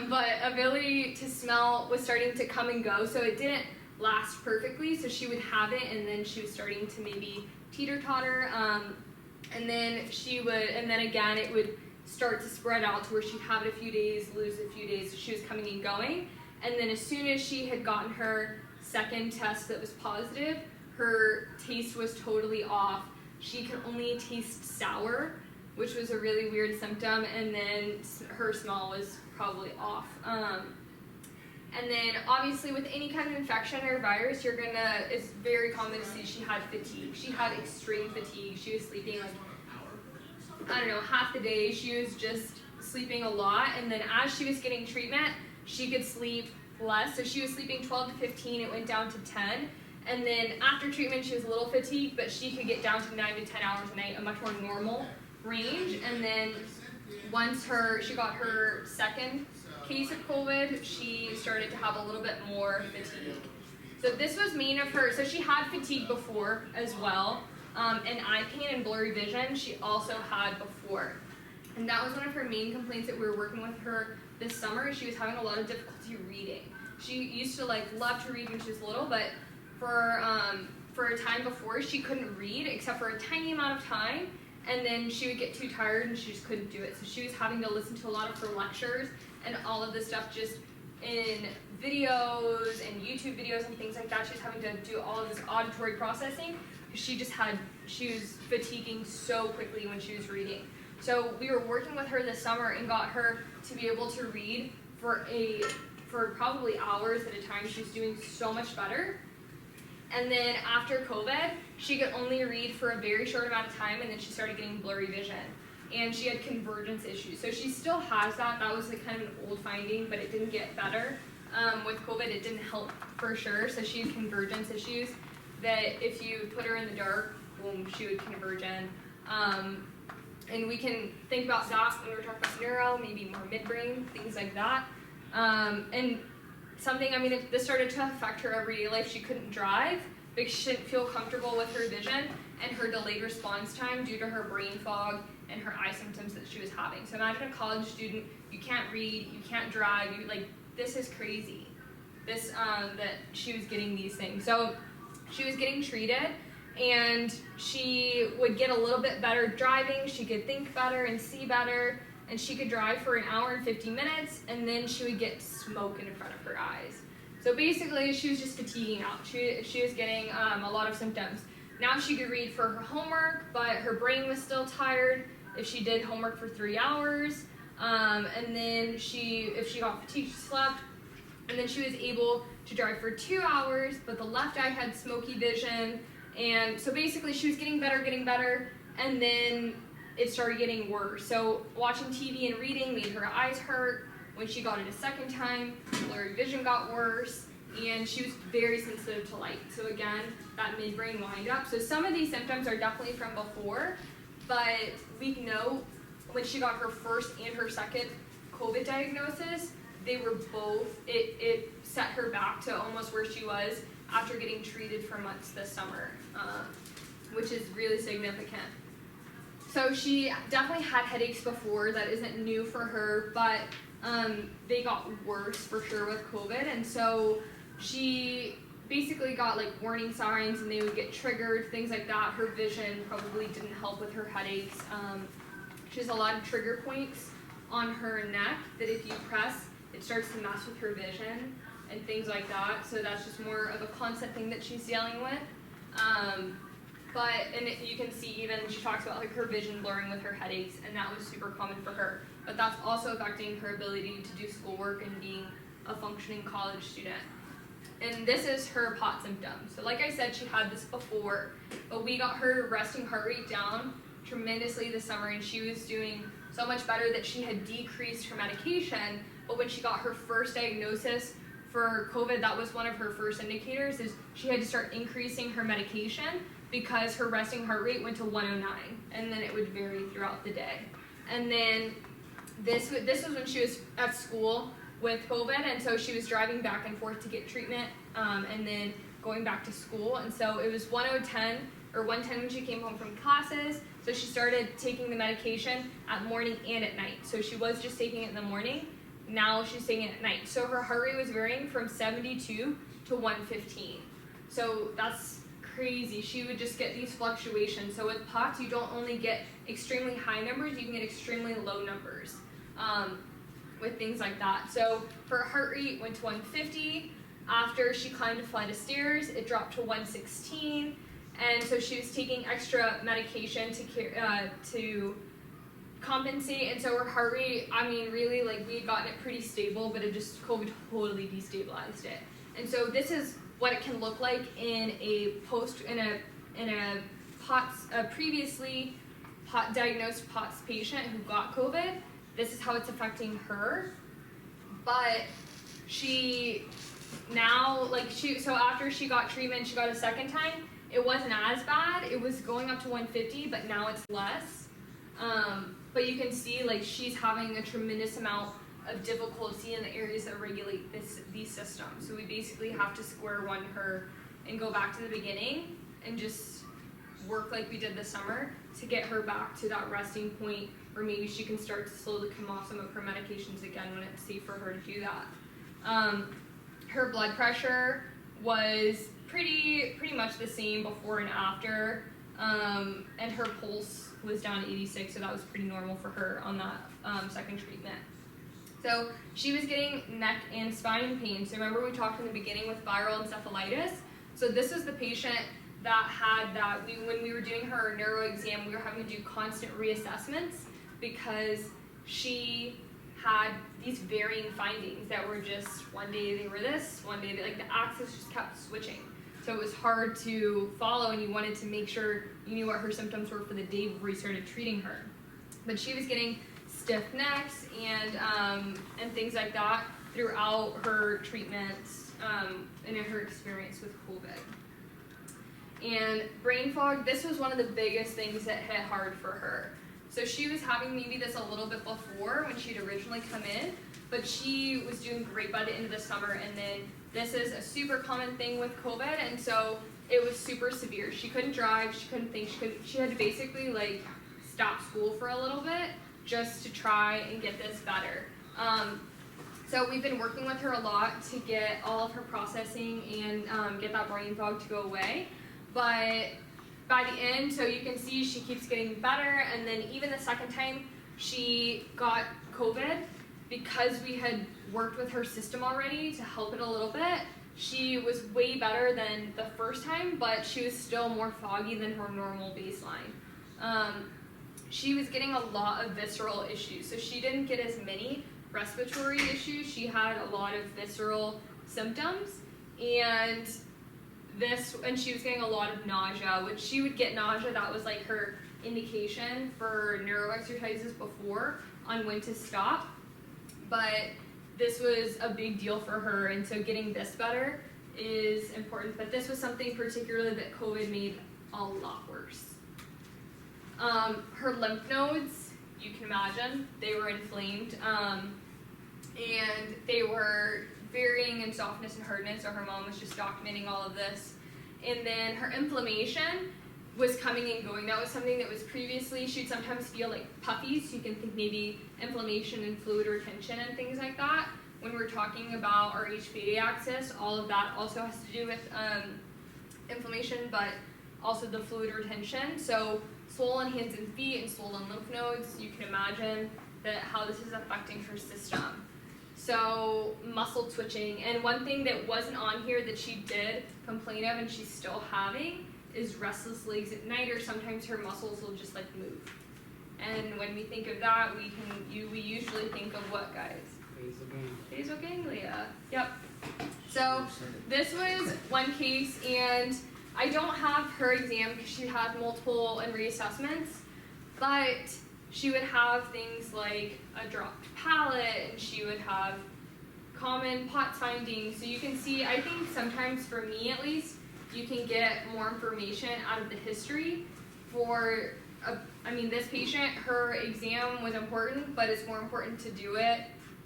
But ability to smell was starting to come and go, so it didn't last perfectly, so she would have it, and then she was starting to maybe teeter-totter, and then again it would start to spread out to where she'd have it a few days, lose it a few days, so she was coming and going, and then as soon as she had gotten her second test that was positive, her taste was totally off. She could only taste sour, which was a really weird symptom, and then her smell was probably off. And then obviously with any kind of infection or virus, it's very common to see she had fatigue. She had extreme fatigue. She was sleeping half the day. She was just sleeping a lot, and then as she was getting treatment, she could sleep less. So she was sleeping 12 to 15, it went down to 10. And then after treatment, she was a little fatigued, but she could get down to 9 to 10 hours a night, a much more normal range. And then once she got her second case of COVID, she started to have a little bit more fatigue. So this was main of her, so she had fatigue before as well, and eye pain and blurry vision she also had before. And that was one of her main complaints that we were working with her this summer. She was having a lot of difficulty reading. She used to love to read when she was little, but for a time before, she couldn't read except for a tiny amount of time, and then she would get too tired and she just couldn't do it. So she was having to listen to a lot of her lectures and all of this stuff just in videos and YouTube videos and things like that. She was having to do all of this auditory processing because she was fatiguing so quickly when she was reading. So we were working with her this summer and got her to be able to read for probably hours at a time. She was doing so much better. And then after COVID, she could only read for a very short amount of time, and then she started getting blurry vision. And she had convergence issues. So she still has that. That was kind of an old finding, but it didn't get better. With COVID, it didn't help for sure. So she had convergence issues that if you put her in the dark, boom, she would converge in. And we can think about that when we're talking about neuro, maybe more midbrain, things like that. And if this started to affect her everyday life, she couldn't drive because she didn't feel comfortable with her vision and her delayed response time due to her brain fog and her eye symptoms that she was having. So imagine a college student, you can't read, you can't drive, this is crazy. That she was getting these things. So she was getting treated, and she would get a little bit better driving. She could think better and see better, and she could drive for an hour and 50 minutes, and then she would get smoke in front of her eyes. So basically, she was just fatiguing out. She was getting a lot of symptoms. Now she could read for her homework, but her brain was still tired if she did homework for 3 hours. And then if she got fatigued, she slept. And then she was able to drive for 2 hours, but the left eye had smoky vision. And so basically she was getting better, and then it started getting worse. So watching TV and reading made her eyes hurt. When she got it a second time, blurry vision got worse, and she was very sensitive to light. So again, that midbrain wind-up. So some of these symptoms are definitely from before, but we know when she got her first and her second COVID diagnosis, they were both, it set her back to almost where she was after getting treated for months this summer, which is really significant. So she definitely had headaches before. That isn't new for her, but they got worse for sure with COVID. And so she basically got warning signs, and they would get triggered, things like that. Her vision probably didn't help with her headaches. She has a lot of trigger points on her neck that if you press, it starts to mess with her vision and things like that. So that's just more of a constant thing that she's dealing with. You can see even she talks about her vision blurring with her headaches, and that was super common for her. But that's also affecting her ability to do schoolwork and being a functioning college student. And this is her POT symptom. So like I said, she had this before, but we got her resting heart rate down tremendously this summer, and she was doing so much better that she had decreased her medication. But when she got her first diagnosis for COVID, that was one of her first indicators, is she had to start increasing her medication because her resting heart rate went to 109, and then it would vary throughout the day. And then this was when she was at school with COVID, and so she was driving back and forth to get treatment, and then going back to school. And so it was 110 when she came home from classes. So she started taking the medication at morning and at night. So she was just taking it in the morning. Now she's taking it at night. So her heart rate was varying from 72 to 115. So that's crazy. She would just get these fluctuations. So with POTS, you don't only get extremely high numbers, you can get extremely low numbers with things like that. So her heart rate went to 150. After she climbed a flight of stairs, it dropped to 116. And so she was taking extra medication to compensate, and so her heart rate, I mean, really, like, we had gotten it pretty stable, but it just, COVID totally destabilized it. And so this is what it can look like in a previously diagnosed POTS patient who got COVID. This is how it's affecting her. But she now, like, so after she got treatment, she got a second time, it wasn't as bad. It was going up to 150, but now it's less. But you can see, like, she's having a tremendous amount of difficulty in the areas that regulate these systems. So we basically have to square one her and go back to the beginning and just work like we did this summer to get her back to that resting point where maybe she can start to slowly come off some of her medications again when it's safe for her to do that. Her blood pressure was pretty much the same before and after, and her pulse was down to 86, so that was pretty normal for her on that second treatment. So she was getting neck and spine pain. So remember we talked in the beginning with viral encephalitis? So this is the patient that had that. When we were doing her neuro exam, we were having to do constant reassessments because she had these varying findings that were just, one day they were this, one day like the axis just kept switching. So it was hard to follow, and you wanted to make sure you knew what her symptoms were for the day before you started treating her. But she was getting stiff necks and things like that throughout her treatments and in her experience with COVID. And brain fog, this was one of the biggest things that hit hard for her. So she was having maybe this a little bit before when she'd originally come in, but she was doing great by the end of the summer, and then this is a super common thing with COVID, and so it was super severe. She couldn't drive, she couldn't think, she had to basically like stop school for a little bit just to try and get this better. So we've been working with her a lot to get all of her processing and get that brain fog to go away. But by the end, so you can see she keeps getting better, and then even the second time she got COVID, because we had worked with her system already to help it a little bit, she was way better than the first time, but she was still more foggy than her normal baseline. She was getting a lot of visceral issues, so she didn't get as many respiratory issues. She had a lot of visceral symptoms, and she was getting a lot of nausea, which she would get nausea. That was like her indication for neuro exercises before on when to stop. But this was a big deal for her, and so getting this better is important. But this was something particularly that COVID made a lot worse. Her lymph nodes, you can imagine, they were inflamed, and they were varying in softness and hardness, so her mom was just documenting all of this. And then her inflammation was coming and going. That was something that was previously, she'd sometimes feel like puffies, so you can think maybe inflammation and fluid retention and things like that. When we're talking about our HPA axis, all of that also has to do with inflammation, but also the fluid retention. So swollen hands and feet and swollen lymph nodes, you can imagine that how this is affecting her system. So muscle twitching, and one thing that wasn't on here that she did complain of and she's still having is restless legs at night, or sometimes her muscles will just like move. And when we think of that, we usually think of what, guys? Basal ganglia. Yep. So this was one case, and I don't have her exam because she had multiple and reassessments, but she would have things like a dropped palate, and she would have common POTS findings. So you can see, I think sometimes for me at least, you can get more information out of the history for, this patient, her exam was important, but it's more important to do it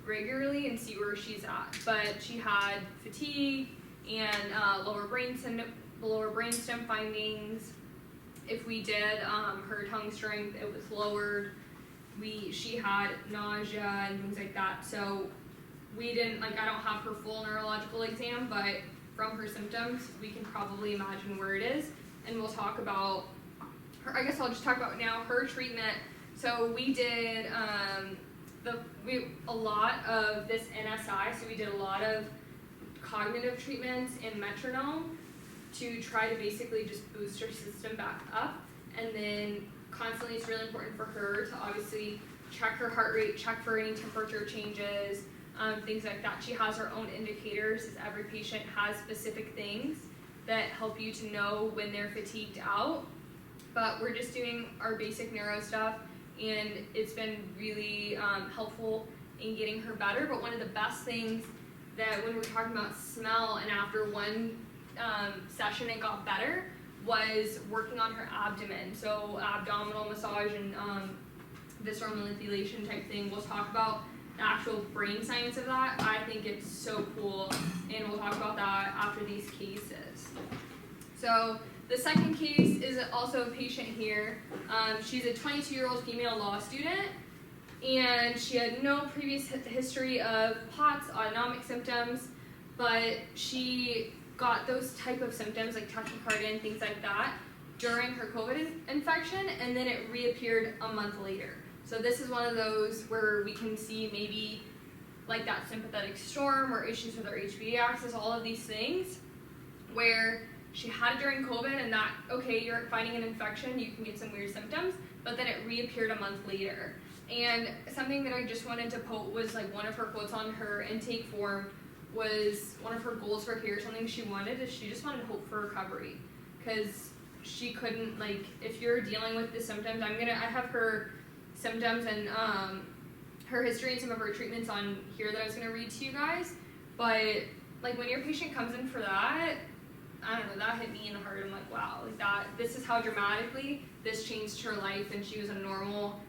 regularly and see where she's at. But she had fatigue and lower brainstem findings. If we did her tongue strength, it was lowered. She had nausea and things like that. So we didn't, I don't have her full neurological exam, but from her symptoms, we can probably imagine where it is. And we'll talk about her, I guess I'll just talk about now her treatment. So we did a lot of this NSI, so we did a lot of cognitive treatments in metronome to try to basically just boost her system back up. And then constantly it's really important for her to obviously check her heart rate, check for any temperature changes, things like that. She has her own indicators, as every patient has specific things that help you to know when they're fatigued out. But we're just doing our basic neuro stuff, and it's been really helpful in getting her better. But one of the best things that when we're talking about smell, and after one session it got better, was working on her abdomen. So abdominal massage and visceral manipulation type thing. We'll talk about the actual brain science of that. I think it's so cool, and we'll talk about that after these cases. So the second case is also a patient here. She's a 22-year-old female law student, and she had no previous history of POTS, autonomic symptoms, but she got those type of symptoms like tachycardia and things like that during her COVID infection, and then it reappeared a month later. So this is one of those where we can see maybe like that sympathetic storm or issues with her HPA axis, all of these things where she had it during COVID, and that, okay, you're finding an infection, you can get some weird symptoms, but then it reappeared a month later. And something that I just wanted to quote was like one of her quotes on her intake form was one of her goals for here, something she wanted is she just wanted hope for recovery, because she couldn't, like, if you're dealing with the symptoms, I have her symptoms and her history and some of her treatments on here that I was going to read to you guys, but like when your patient comes in for that, I don't know, that hit me in the heart. I'm like, wow, like that, this is how dramatically this changed her life, and she was a normal,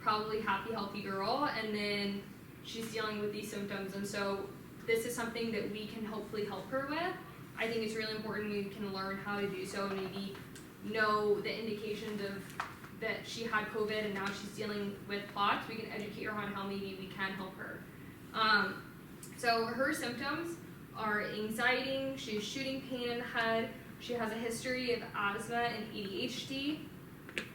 probably happy, healthy girl, and then she's dealing with these symptoms, and so this is something that we can hopefully help her with. I think it's really important we can learn how to do so, and maybe know the indications of that she had COVID and now she's dealing with POTS. We can educate her on how maybe we can help her. So her symptoms are anxiety, she has shooting pain in the head, she has a history of asthma and ADHD,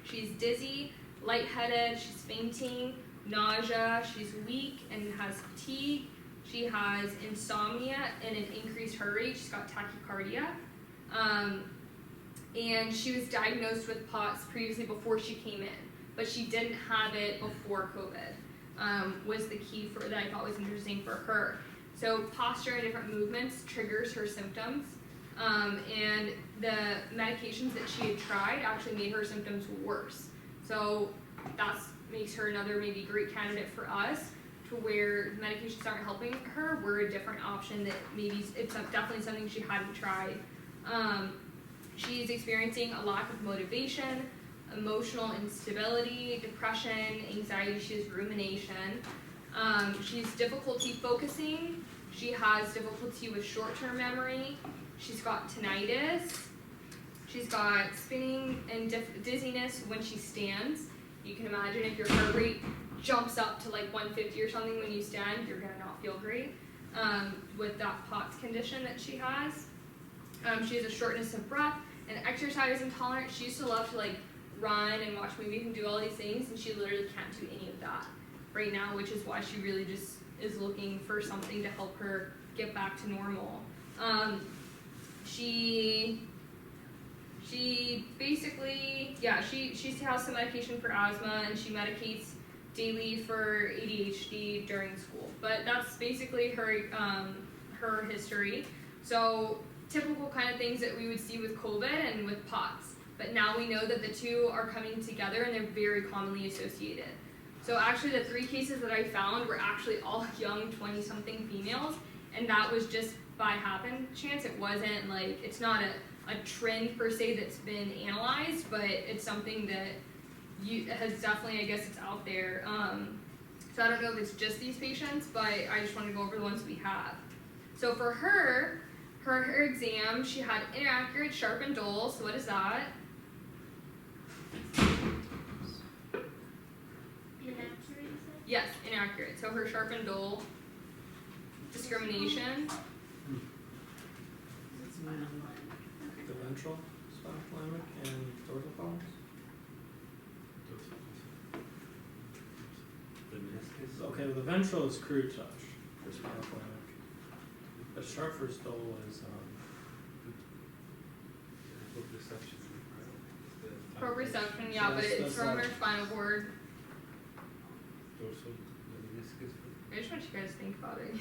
she's dizzy, lightheaded, she's fainting, nausea, she's weak and has fatigue, she has insomnia and an increased heart rate, she's got tachycardia, and she was diagnosed with POTS previously before she came in, but she didn't have it before COVID, was the key for that I thought was interesting for her. So posture and different movements triggers her symptoms, and the medications that she had tried actually made her symptoms worse. So that makes her another maybe great candidate for us, to where medications aren't helping her, we're a different option that maybe it's definitely something she hadn't tried. She's experiencing a lack of motivation, emotional instability, depression, anxiety, she has rumination. She's difficulty focusing, she has difficulty with short-term memory, she's got tinnitus, she's got spinning and dizziness when she stands. You can imagine if your heart rate jumps up to like 150 or something when you stand, you're gonna not feel great with that POTS condition that she has. She has a shortness of breath and exercise intolerance. She used to love to like run and watch movies and do all these things, and she literally can't do any of that right now, which is why she really just is looking for something to help her get back to normal. She basically, she has some medication for asthma, and she medicates daily for ADHD during school. But that's basically her history. So typical kind of things that we would see with COVID and with POTS. But now we know that the two are coming together and they're very commonly associated. So actually the 3 cases that I found were actually all young 20-something females, and that was just by happen chance. It wasn't like, it's not a trend per se that's been analyzed, but it's something that has definitely, I guess it's out there. So I don't know if it's just these patients, but I just want to go over the ones we have. So for her exam, she had inaccurate, sharp, and dull. So what is that? Inaccurate? Yes, inaccurate. So her sharp and dull discrimination. The ventral spinothalamic and dorsal columns. Okay, well, the ventral is crude touch for spinothalamic. The sharp for dull is For Proprioception, yeah, but That's- it's that's from all. her spinal cord. Dorsal meniscus. I just want you guys to think about it.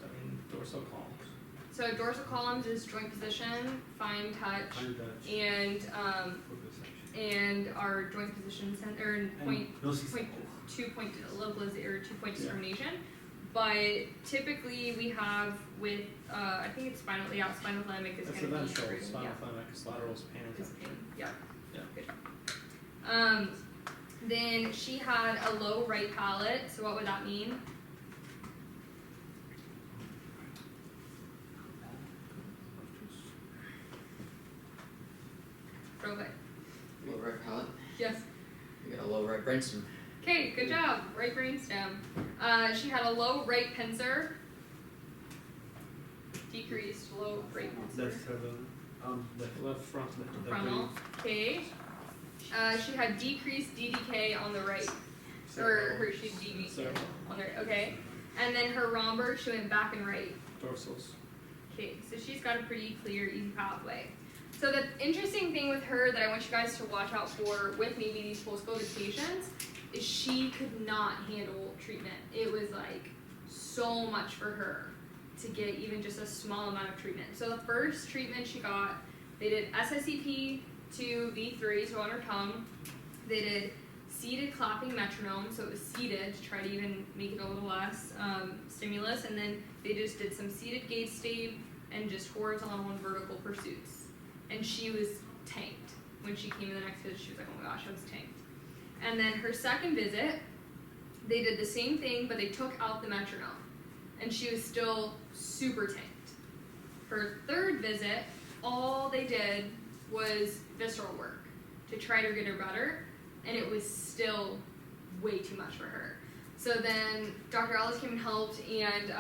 I mean, dorsal columns. So dorsal columns is joint position, fine touch, Fine touch. and Proprioception. our joint position center and point point 2-point localization or 2-point Yeah. discrimination. But typically we have with I think it's spinal thalamic is That's kind the of ventral, deep, spinal yeah. thalamic, lateral is pain and Is tension. pain. Yeah. Yeah. Good job. Then she had a low right palate. So what would that mean? Prove it. Low right palate. Yes. You got a low right brainstem. Okay, good job. Right brainstem. She had a low right pincer. Decreased low right pincer. Left cerebellum. Left frontal. Frontal. Okay. She had decreased DDK on the right. Or her she DDK Cerebral. on the right. Okay. And then her Romberg, she went back and right. Dorsals. Okay, so she's got a pretty clear, easy pathway. So the interesting thing with her that I want you guys to watch out for with maybe these post-COVID patients is she could not handle treatment. It was like so much for her to get even just a small amount of treatment. So the first treatment she got, they did SSEP to V3, so on her tongue. They did seated clapping metronome, so it was seated to try to even make it a little less stimulus, and then they just did some seated gaze stave and just horizontal and vertical pursuits. And she was tanked. When she came in the next visit, she was like, oh my gosh, I was tanked. And then her second visit, they did the same thing, but they took out the metronome. And she was still super tanked. Her third visit, all they did was visceral work to try to get her better, and it was still way too much for her. So then Dr. Ellis came and helped, and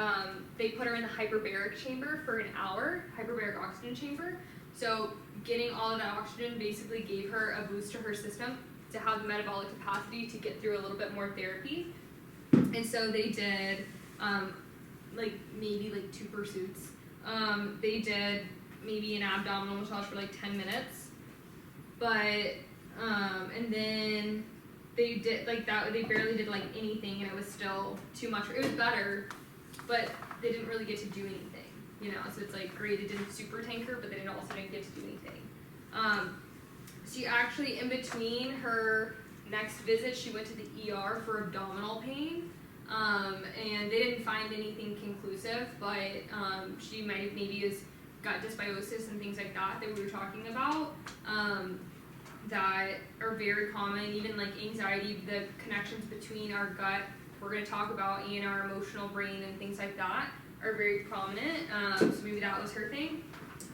they put her in the hyperbaric chamber for an hour, hyperbaric oxygen chamber. So getting all of that oxygen basically gave her a boost to her system to have the metabolic capacity to get through a little bit more therapy. And so they did maybe 2 pursuits. They did maybe an abdominal massage for 10 minutes. But and then they did that. They barely did anything, and it was still too much. It was better, but they didn't really get to do anything. So it's great. It didn't super tank her, but they also didn't get to do anything. She actually, in between her next visit, she went to the ER for abdominal pain, and they didn't find anything conclusive, but she might have maybe got dysbiosis and things like that we were talking about. That are very common, even anxiety, the connections between our gut, we're going to talk about, and our emotional brain and things like that are very prominent, so maybe that was her thing.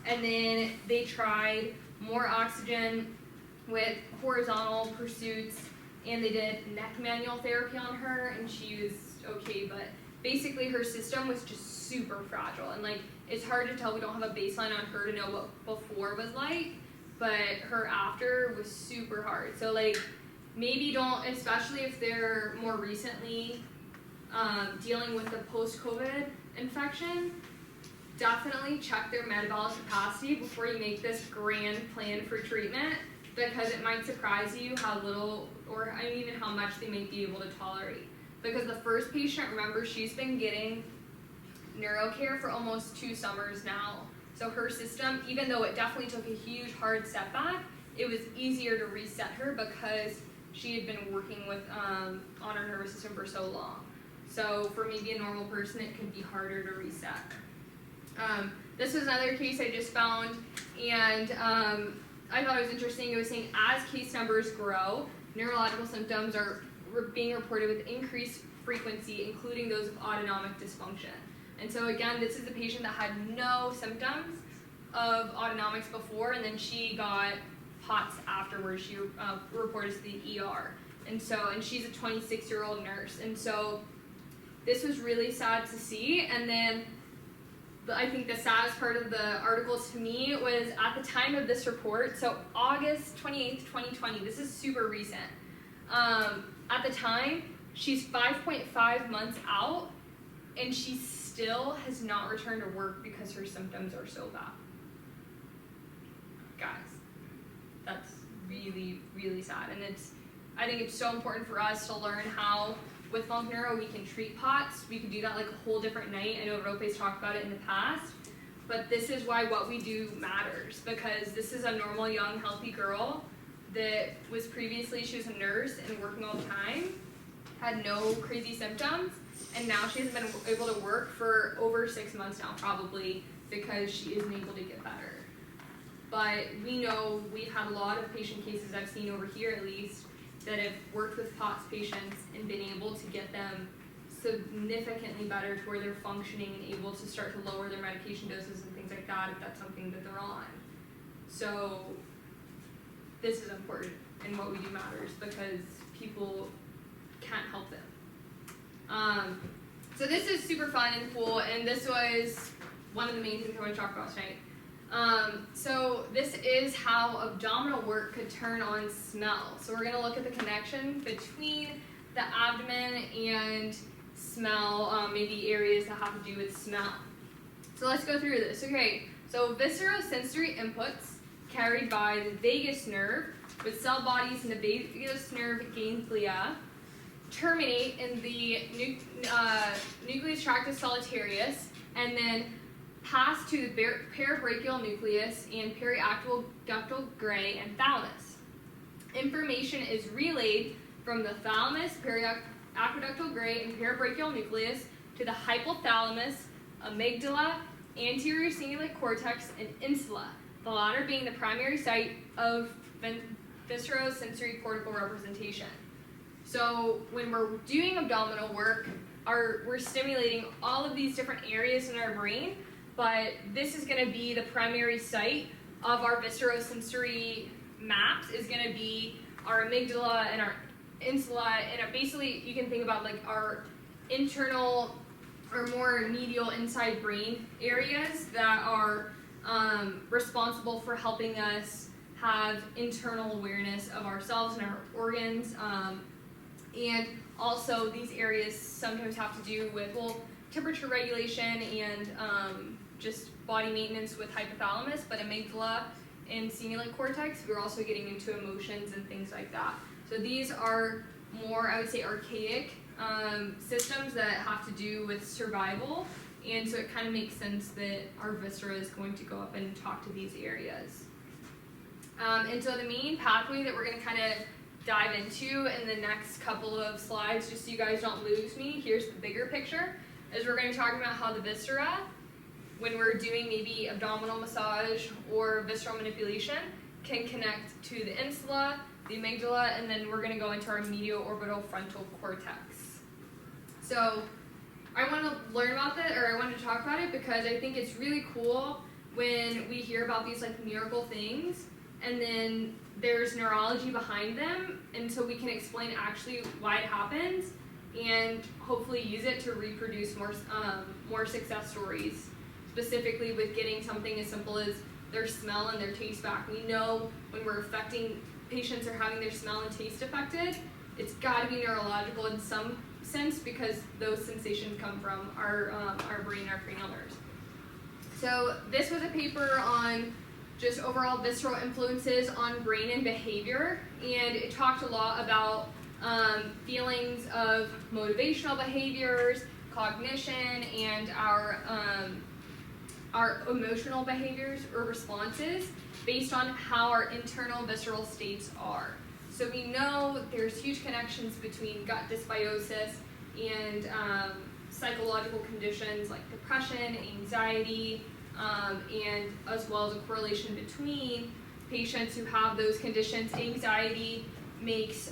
And then they tried more oxygen with horizontal pursuits, and they did neck manual therapy on her, and she was okay, but basically her system was just super fragile, and it's hard to tell, we don't have a baseline on her to know what before was like, but her after was super hard. So maybe don't, especially if they're more recently dealing with the post-COVID infection, definitely check their metabolic capacity before you make this grand plan for treatment, because it might surprise you how little, or even how much they may be able to tolerate. Because the first patient, remember, she's been getting neurocare for almost 2 summers now. So her system, even though it definitely took a huge hard setback, it was easier to reset her because she had been working with on her nervous system for so long. So for maybe a normal person, it could be harder to reset. This was another case I just found, and I thought it was interesting. It was saying as case numbers grow, neurological symptoms are being reported with increased frequency, including those of autonomic dysfunction. And so again, this is a patient that had no symptoms of autonomics before, and then she got POTS afterwards. She reported to the ER. And she's a 26-year-old nurse. And so this was really sad to see. And then I think the saddest part of the article to me was at the time of this report, so August 28th, 2020, this is super recent. At the time, she's 5.5 months out, and she still has not returned to work because her symptoms are so bad. guys, that's really, really sad. And I think it's so important for us to learn how, with Funk Neuro, we can treat POTS. We could do that like a whole different night. I know Rope's talked about it in the past, but this is why what we do matters, because this is a normal, young, healthy girl that was previously, she was a nurse and working all the time, had no crazy symptoms, and now she has been able to work for over 6 months now, probably, because she isn't able to get better. But we know we've had a lot of patient cases, I've seen over here at least, that have worked with POTS patients and been able to get them significantly better to where they're functioning and able to start to lower their medication doses and things like that if that's something that they're on. So this is important, and what we do matters because people can't help them. So this is super fun and cool, and this was one of the main things I want to talk about tonight. So this is how abdominal work could turn on smell. So we're going to look at the connection between the abdomen and smell, maybe areas that have to do with smell. So let's go through this. Okay, so visceral sensory inputs carried by the vagus nerve with cell bodies in the vagus nerve ganglia terminate in the nucleus tractus solitarius and then pass to the parabrachial nucleus and periaqueductal gray and thalamus. Information is relayed from the thalamus, periaqueductal gray, and parabrachial nucleus to the hypothalamus, amygdala, anterior cingulate cortex, and insula, the latter being the primary site of viscerosensory cortical representation. So when we're doing abdominal work, we're stimulating all of these different areas in our brain, but this is going to be the primary site of our viscerosensory maps, is going to be our amygdala and our insula, and basically you can think about like our internal or more medial inside brain areas that are responsible for helping us have internal awareness of ourselves and our organs, and also these areas sometimes have to do with, well, temperature regulation and just body maintenance with hypothalamus, but amygdala and cingulate cortex, we're also getting into emotions and things like that. So these are more, I would say, archaic systems that have to do with survival, and so it kind of makes sense that our viscera is going to go up and talk to these areas. And so the main pathway that we're going to kind of dive into in the next couple of slides, just so you guys don't lose me, here's the bigger picture, is we're going to be talking about how the viscera, when we're doing maybe abdominal massage or visceral manipulation, can connect to the insula, the amygdala, and then we're going to go into our medial orbital frontal cortex. So I want to learn about that, or I want to talk about it because I think it's really cool when we hear about these like miracle things and then there's neurology behind them, and so we can explain actually why it happens and hopefully use it to reproduce more success stories, specifically with getting something as simple as their smell and their taste back. We know when we're affecting patients or having their smell and taste affected, it's got to be neurological in some sense because those sensations come from our brain, our cranial nerves. So this was a paper on just overall visceral influences on brain and behavior, and it talked a lot about feelings of motivational behaviors, cognition, and our emotional behaviors or responses based on how our internal visceral states are. So we know there's huge connections between gut dysbiosis and psychological conditions like depression, anxiety, and as well as a correlation between patients who have those conditions. Anxiety makes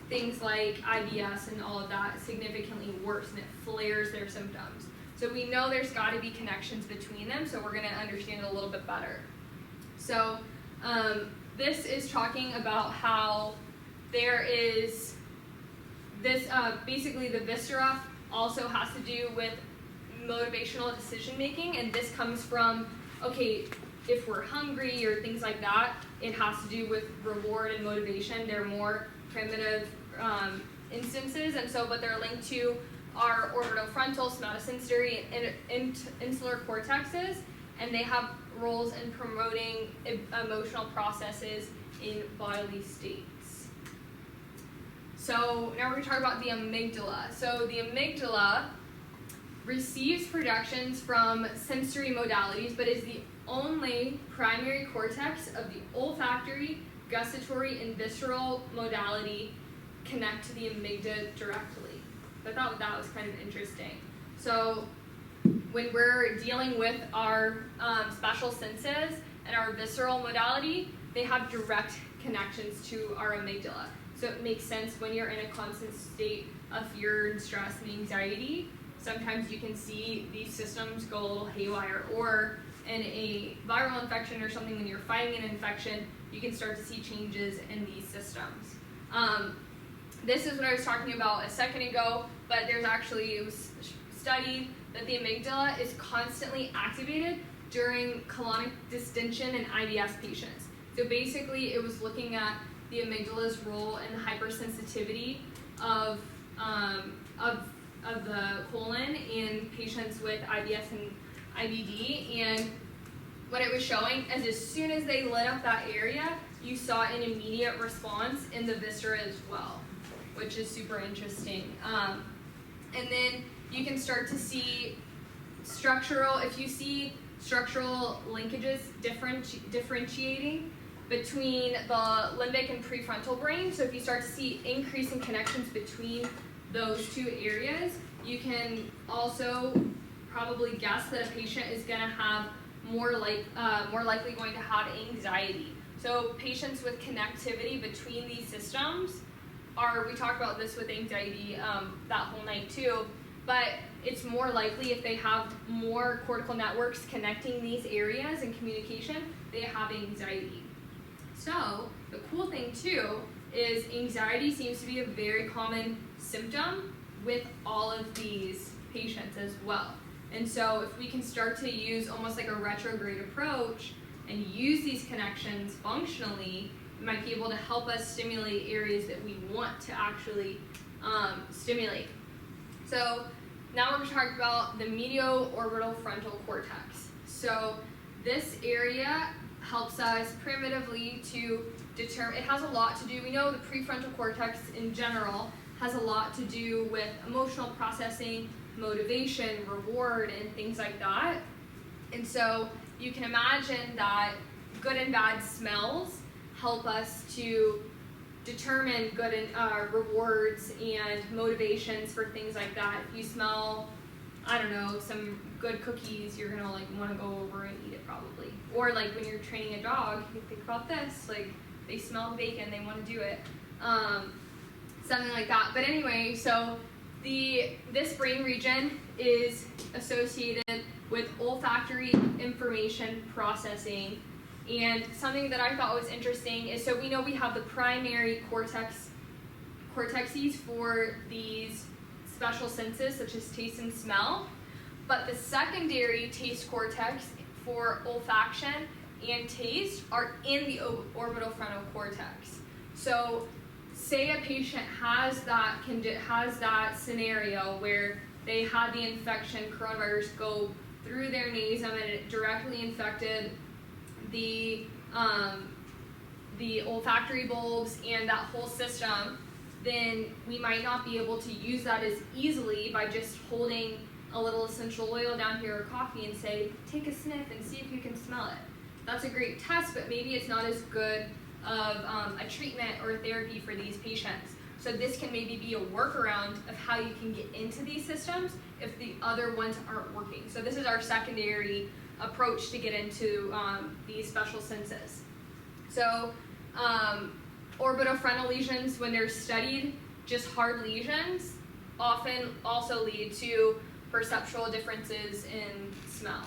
things like IBS and all of that significantly worse, and it flares their symptoms. So we know there's got to be connections between them, so we're going to understand it a little bit better. So this is talking about how there is this, basically the viscera also has to do with motivational decision making, and this comes from, okay, if we're hungry or things like that, it has to do with reward and motivation. They're more primitive instances, and so, but they're linked to our orbitofrontal, somatosensory, and insular cortexes, and they have roles in promoting emotional processes in bodily states. So now we're going to talk about the amygdala. So the amygdala receives projections from sensory modalities, but is the only primary cortex of the olfactory, gustatory, and visceral modality connect to the amygdala directly. I thought that was kind of interesting. So when we're dealing with our special senses and our visceral modality, they have direct connections to our amygdala. So it makes sense when you're in a constant state of fear and stress and anxiety. Sometimes you can see these systems go a little haywire, or in a viral infection or something, when you're fighting an infection, you can start to see changes in these systems. This is what I was talking about a second ago, but there's actually, it was studied that the amygdala is constantly activated during colonic distension in IBS patients. So basically, it was looking at the amygdala's role in the hypersensitivity of the colon in patients with IBS and IBD, and what it was showing is as soon as they lit up that area, you saw an immediate response in the viscera as well, which is super interesting. And then you can start to see if you see structural linkages differentiating between the limbic and prefrontal brain. So if you start to see increasing connections between those two areas, you can also probably guess that a patient is going to have more likely going to have anxiety. So patients with connectivity between these systems we talked about this with anxiety that whole night too, but it's more likely if they have more cortical networks connecting these areas in communication, they have anxiety. So the cool thing too is anxiety seems to be a very common symptom with all of these patients as well. And so if we can start to use almost like a retrograde approach and use these connections functionally, it might be able to help us stimulate areas that we want to actually stimulate. So now we're going to talk about the medial orbital frontal cortex. So this area helps us primitively to determine, it has a lot to do, we know the prefrontal cortex in general has a lot to do with emotional processing, motivation, reward, and things like that. And so you can imagine that good and bad smells help us to determine good and rewards and motivations for things like that. If you smell, I don't know, some good cookies, you're gonna want to go over and eat it probably. Or when you're training a dog, you think about this, they smell bacon, they want to do it. Something like that. But anyway, so this brain region is associated with olfactory information processing. And something that I thought was interesting is, so we know we have the primary cortexes for these special senses such as taste and smell, but the secondary taste cortex for olfaction and taste are in the orbital frontal cortex. So say a patient has that scenario where they had the infection, coronavirus, go through their nasum and it directly infected the olfactory bulbs and that whole system, then we might not be able to use that as easily by just holding a little essential oil down here or coffee and say, take a sniff and see if you can smell it. That's a great test, but maybe it's not as good of a treatment or a therapy for these patients. So this can maybe be a workaround of how you can get into these systems if the other ones aren't working. So this is our secondary approach to get into these special senses. So orbitofrontal lesions, when they're studied, just hard lesions, often also lead to perceptual differences in smell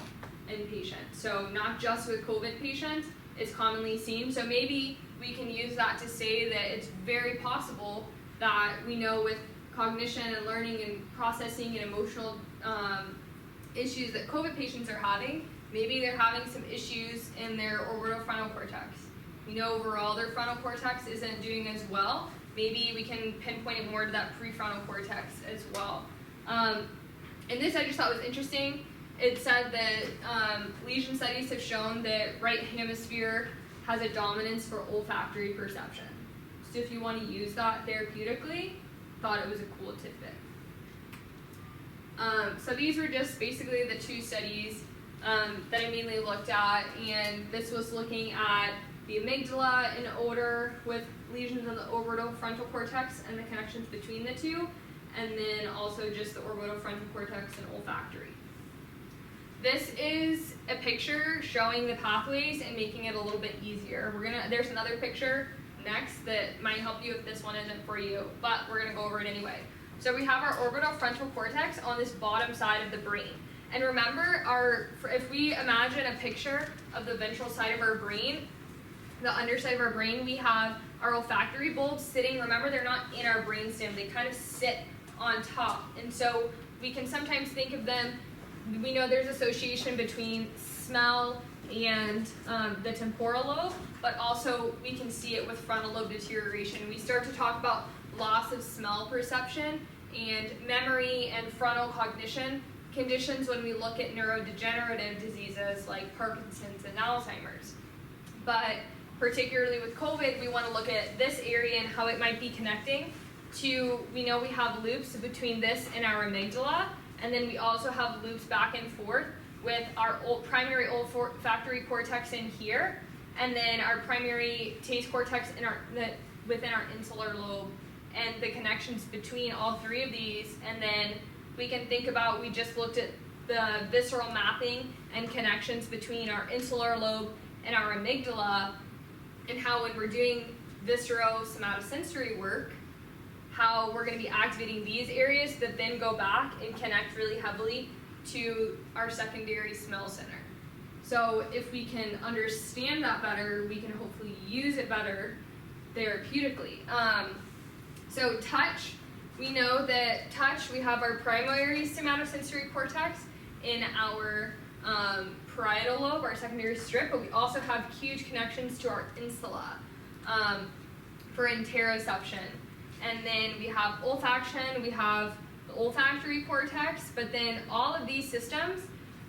in patients. So not just with COVID patients, it's commonly seen. So maybe we can use that to say that it's very possible that we know with cognition and learning and processing and emotional issues that COVID patients are having, maybe they're having some issues in their orbitofrontal cortex. We know overall their frontal cortex isn't doing as well. Maybe we can pinpoint it more to that prefrontal cortex as well. And this I just thought was interesting it said that lesion studies have shown that right hemisphere has a dominance for olfactory perception. So if you want to use that therapeutically, thought it was a cool tidbit. So these were just basically the two studies that I mainly looked at, and this was looking at the amygdala in odor with lesions on the orbitofrontal cortex and the connections between the two, and then also just the orbitofrontal cortex and olfactory. This is a picture showing the pathways and making it a little bit easier. There's another picture next that might help you if this one isn't for you, but we're gonna go over it anyway. So we have our orbitofrontal cortex on this bottom side of the brain. And remember, if we imagine a picture of the ventral side of our brain, the underside of our brain, we have our olfactory bulbs sitting, remember they're not in our brainstem, they kind of sit on top. And so we can sometimes think of them, we know there's association between smell and the temporal lobe, but also we can see it with frontal lobe deterioration. We start to talk about loss of smell perception and memory and frontal cognition conditions when we look at neurodegenerative diseases like Parkinson's and Alzheimer's. But particularly with COVID, we want to look at this area and how it might be connecting to, we know we have loops between this and our amygdala, and then we also have loops back and forth with our primary olfactory cortex in here, and then our primary taste cortex within our insular lobe, and the connections between all three of these. And then we can think about, we just looked at the visceral mapping and connections between our insular lobe and our amygdala, and how when we're doing visceral somatosensory work, how we're going to be activating these areas that then go back and connect really heavily to our secondary smell center. So if we can understand that better, we can hopefully use it better therapeutically. So touch, we know that touch, we have our primary somatosensory cortex in our parietal lobe, our secondary strip, but we also have huge connections to our insula for interoception. And then we have olfaction, we have the olfactory cortex, but then all of these systems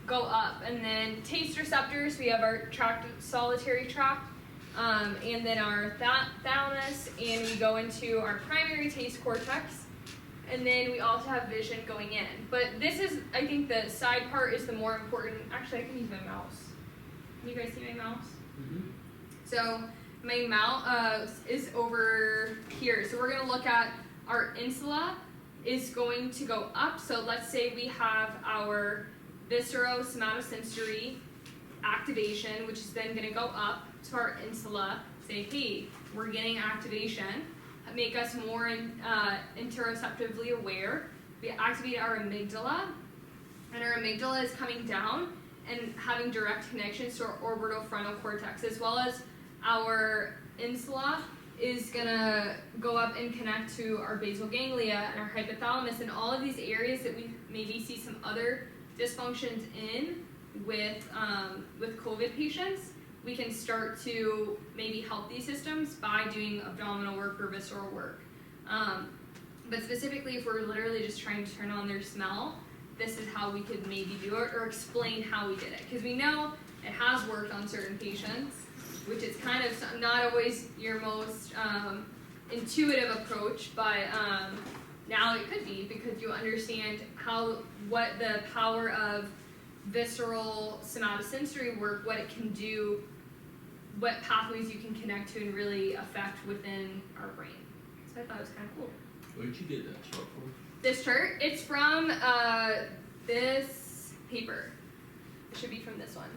go up. And then taste receptors, we have our solitary tract, and then our thalamus, and we go into our primary taste cortex, and then we also have vision going in. But this is, I think the side part is the more important. Actually, I can use my mouse. Can you guys see my mouse? Mm-hmm. So my mouse is over here. So we're going to look at our insula is going to go up. So let's say we have our visceral somatosensory activation, which is then going to go up to our insula, say, hey, we're getting activation, make us more interoceptively aware. We activate our amygdala, and our amygdala is coming down and having direct connections to our orbitofrontal cortex, as well as our insula is gonna go up and connect to our basal ganglia and our hypothalamus, and all of these areas that we maybe see some other dysfunctions in with COVID patients. We can start to maybe help these systems by doing abdominal work or visceral work. But specifically, if we're literally just trying to turn on their smell, this is how we could maybe do it, or explain how we did it. Because we know it has worked on certain patients, which is kind of not always your most intuitive approach, but now it could be, because you understand what the power of visceral somatosensory work, what it can do, what pathways you can connect to and really affect within our brain. So I thought it was kind of cool. Where did you get that chart from? This chart, it's from this paper. It should be from this one.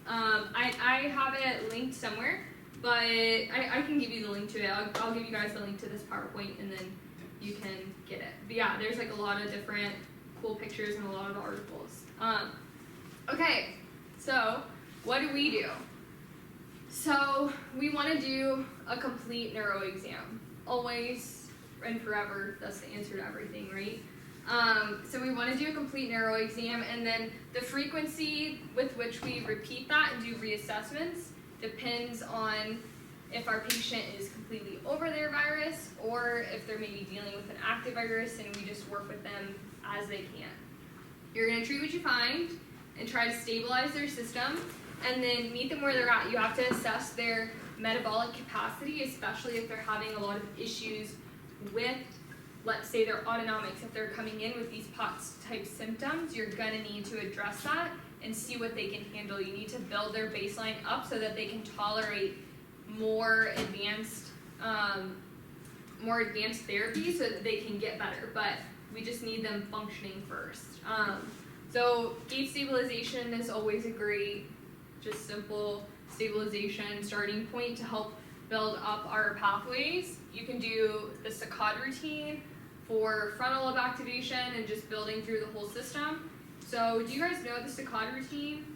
I have it linked somewhere, but I can give you the link to it. I'll give you guys the link to this PowerPoint, and then you can get it. But yeah, there's like a lot of different cool pictures and a lot of the articles. Okay, so what do we do? So we want to do a complete neuro exam. Always and forever, that's the answer to everything, right? So we want to do a complete neuro exam, and then the frequency with which we repeat that and do reassessments depends on if our patient is completely over their virus, or if they're maybe dealing with an active virus and we just work with them as they can. You're going to treat what you find, and try to stabilize their system, and then meet them where they're at. You have to assess their metabolic capacity, especially if they're having a lot of issues with, let's say, their autonomics. If they're coming in with these POTS type symptoms, you're gonna need to address that and see what they can handle. You need to build their baseline up so that they can tolerate more advanced therapy so that they can get better, but we just need them functioning first. So gait stabilization is always a great, just simple stabilization starting point to help build up our pathways. You can do the Staccato Routine for frontal lobe activation and just building through the whole system. So do you guys know the Staccato Routine?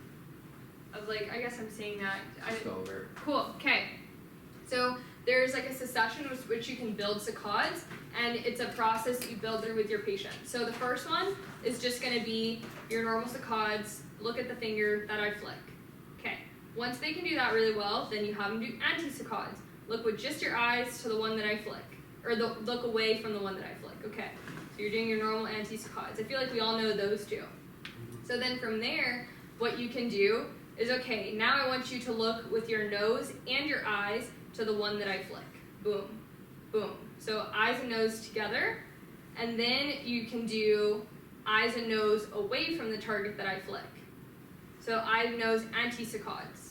Of like, I guess I'm saying that. Let's go over it. Cool, okay. So there's like a succession with which you can build saccades, and it's a process that you build through with your patient. So the first one is just going to be your normal saccades, look at the finger that I flick. Okay, once they can do that really well, then you have them do anti-saccades. Look with just your eyes to the one that I flick, or look away from the one that I flick. Okay, so you're doing your normal anti-saccades. I feel like we all know those two. So then from there, what you can do is, okay, now I want you to look with your nose and your eyes to the one that I flick. Boom, boom. So eyes and nose together, and then you can do eyes and nose away from the target that I flick. So eyes and nose anti-saccades.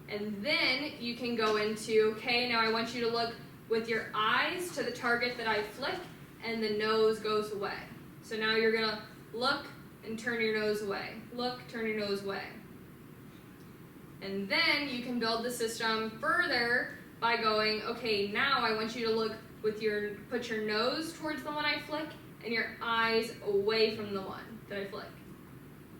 And then you can go into, okay, now I want you to look with your eyes to the target that I flick, and the nose goes away. So now you're gonna look and turn your nose away. Look, turn your nose away. And then you can build the system further by going, okay, now I want you to look with put your nose towards the one I flick and your eyes away from the one that I flick.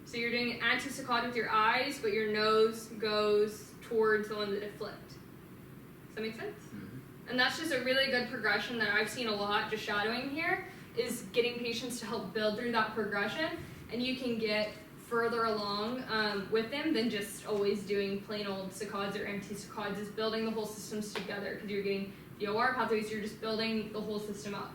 So you're doing an anti-saccade with your eyes, but your nose goes towards the one that it flicked. Does that make sense? Mm-hmm. And that's just a really good progression that I've seen a lot just shadowing here, is getting patients to help build through that progression, and you can get further along with them than just always doing plain old saccades or anti-saccades. Is building the whole systems together, because you're getting the OR pathways, you're just building the whole system up.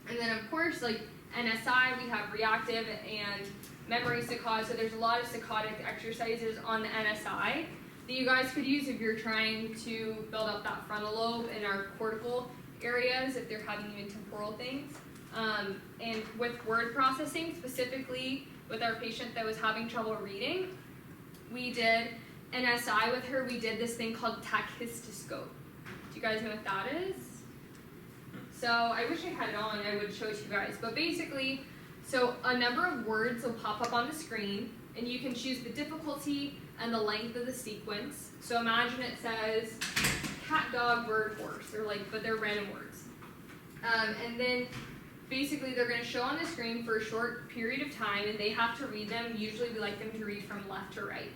And then of course, like NSI, we have reactive and memory saccades, so there's a lot of saccadic exercises on the NSI that you guys could use if you're trying to build up that frontal lobe in our cortical areas, if they're having even temporal things. And with word processing, specifically with our patient that was having trouble reading, we did NSI with her. We did this thing called tachystoscope. Do you guys know what that is? So I wish I had it on, I would show it to you guys. But basically, so a number of words will pop up on the screen, and you can choose the difficulty and the length of the sequence. So imagine it says cat, dog, bird, horse, or like, but they're random words. And then basically they're going to show on the screen for a short period of time, and they have to read them. Usually we like them to read from left to right.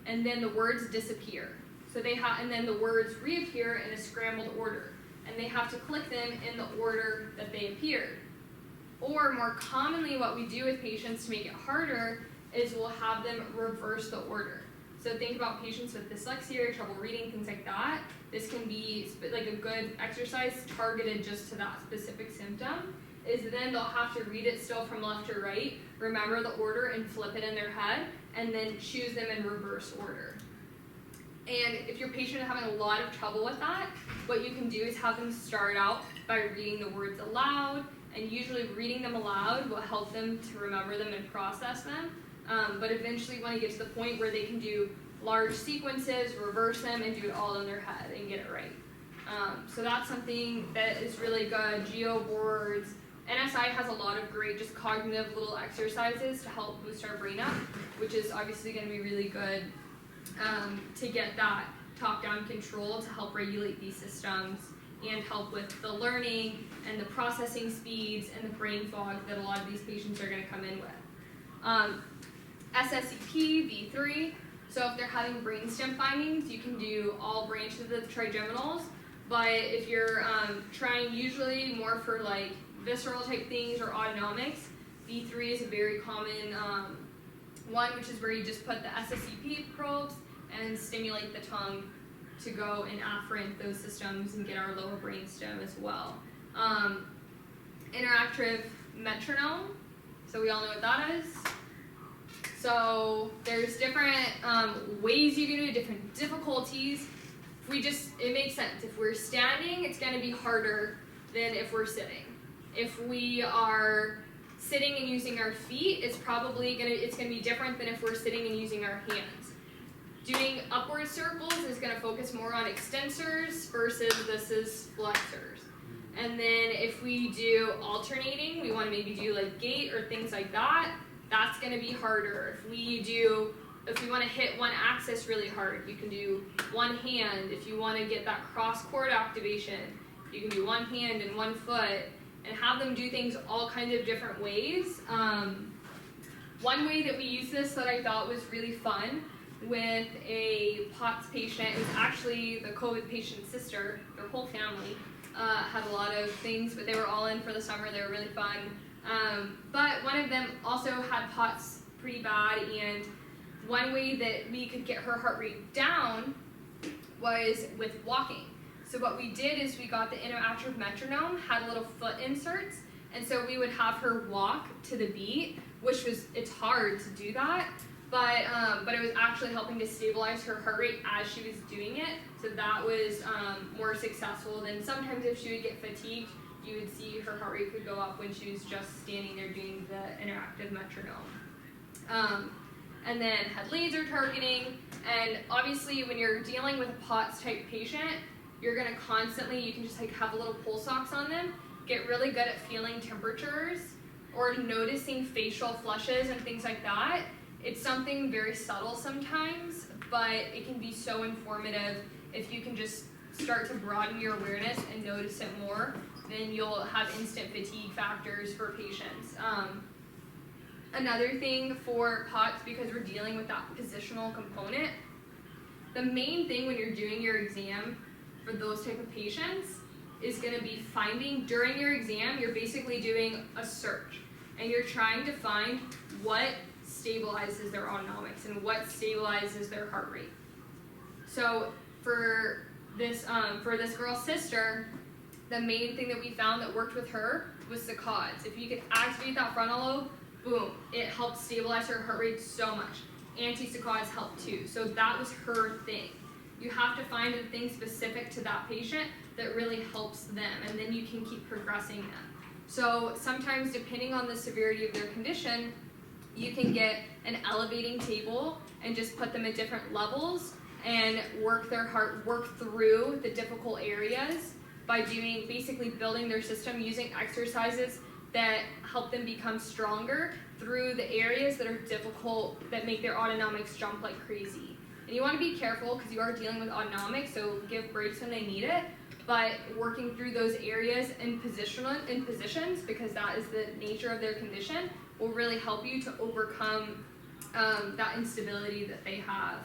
And then the words disappear. So and then the words reappear in a scrambled order. And they have to click them in the order that they appeared. Or more commonly, what we do with patients to make it harder is we'll have them reverse the order. So think about patients with dyslexia, trouble reading, things like that. This can be like a good exercise targeted just to that specific symptom, is then they'll have to read it still from left to right, remember the order and flip it in their head, and then choose them in reverse order. And if your patient is having a lot of trouble with that, what you can do is have them start out by reading the words aloud, and usually reading them aloud will help them to remember them and process them. But eventually you want to get to the point where they can do large sequences, reverse them, and do it all in their head and get it right. So that's something that is really good. Geo boards. NSI has a lot of great just cognitive little exercises to help boost our brain up, which is obviously going to be really good to get that top-down control to help regulate these systems and help with the learning and the processing speeds and the brain fog that a lot of these patients are going to come in with. SSEP, V3, so if they're having brainstem findings, you can do all branches of the trigeminals, but if you're trying usually more for like visceral type things or autonomics, V3 is a very common one, which is where you just put the SSEP probes and stimulate the tongue to go and afferent those systems and get our lower brainstem as well. Interactive metronome, so we all know what that is. So there's different ways you can do it, different difficulties. It makes sense. If we're standing, it's going to be harder than if we're sitting. If we are sitting and using our feet, it's going to be different than if we're sitting and using our hands. Doing upward circles is going to focus more on extensors versus this is flexors. And then if we do alternating, we want to maybe do like gait or things like that, that's going to be harder. If we want to hit one axis really hard, you can do one hand. If you want to get that cross cord activation, you can do one hand and one foot and have them do things all kinds of different ways. One way that we use this that I thought was really fun with a POTS patient, it was actually the COVID patient's sister, their whole family had a lot of things, but they were all in for the summer, they were really fun. But one of them also had POTS pretty bad, and one way that we could get her heart rate down was with walking. So what we did is we got the interactive metronome, had little foot inserts, and so we would have her walk to the beat, it's hard to do that, but it was actually helping to stabilize her heart rate as she was doing it, so that was more successful than sometimes if she would get fatigued, you would see her heart rate could go up when she was just standing there doing the interactive metronome. And then had laser targeting, and obviously when you're dealing with a POTS type patient, you're going to constantly, you can just like have a little pulse ox on them, get really good at feeling temperatures or noticing facial flushes and things like that. It's something very subtle sometimes, but it can be so informative if you can just start to broaden your awareness and notice it more, then you'll have instant fatigue factors for patients. Another thing for POTS, because we're dealing with that positional component, the main thing when you're doing your exam for those type of patients is going to be finding, during your exam, you're basically doing a search, and you're trying to find what stabilizes their autonomics and what stabilizes their heart rate. So for this girl's sister, the main thing that we found that worked with her was saccades. If you could activate that frontal lobe, boom, it helped stabilize her heart rate so much. Anti-saccades help too. So that was her thing. You have to find a thing specific to that patient that really helps them, and then you can keep progressing them. So sometimes, depending on the severity of their condition, you can get an elevating table and just put them at different levels and work through the difficult areas by basically building their system using exercises that help them become stronger through the areas that are difficult, that make their autonomics jump like crazy. And you want to be careful because you are dealing with autonomics, so give breaks when they need it, but working through those areas in positions, because that is the nature of their condition, will really help you to overcome that instability that they have.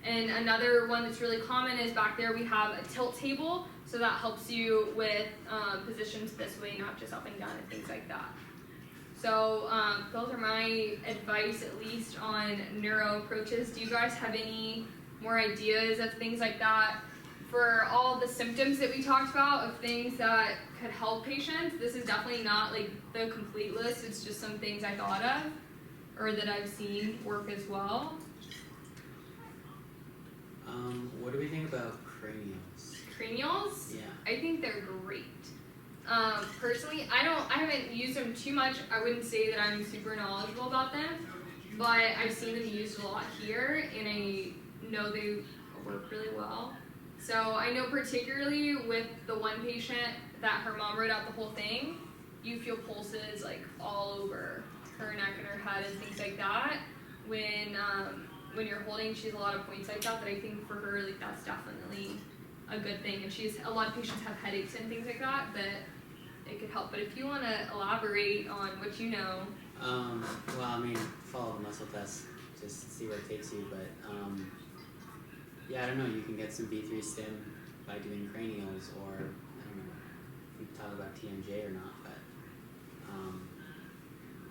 And another one that's really common is back there we have a tilt table, so that helps you with positions this way, not just up and down and things like that. So those are my advice, at least on neuro approaches. Do you guys have any more ideas of things like that? For all the symptoms that we talked about of things that could help patients, this is definitely not like the complete list. It's just some things I thought of or that I've seen work as well. What do we think about cranials? Cranials? Yeah. I think they're great. Personally, I haven't used them too much. I wouldn't say that I'm super knowledgeable about them, but I've seen them used a lot here, and I know they work really well. So I know particularly with the one patient that her mom wrote out the whole thing, you feel pulses like all over her neck and her head and things like that. When you're holding, she has a lot of points like that I think for her, like that's definitely a good thing. And a lot of patients have headaches and things like that it could help. But if you want to elaborate on what you know. Well, I mean, follow the muscle test, just see where it takes you. But yeah, I don't know. You can get some B3 stim by doing cranials, or I don't know if we talk about TMJ or not. But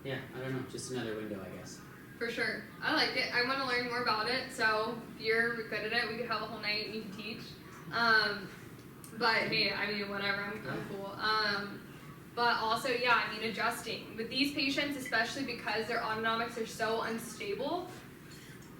yeah, I don't know. Just another window, I guess. For sure. I like it. I want to learn more about it. So if you're good at it, we could have a whole night and you can teach. But hey, I mean, whatever. I'm cool. But also, yeah, I mean, adjusting. With these patients, especially because their autonomics are so unstable,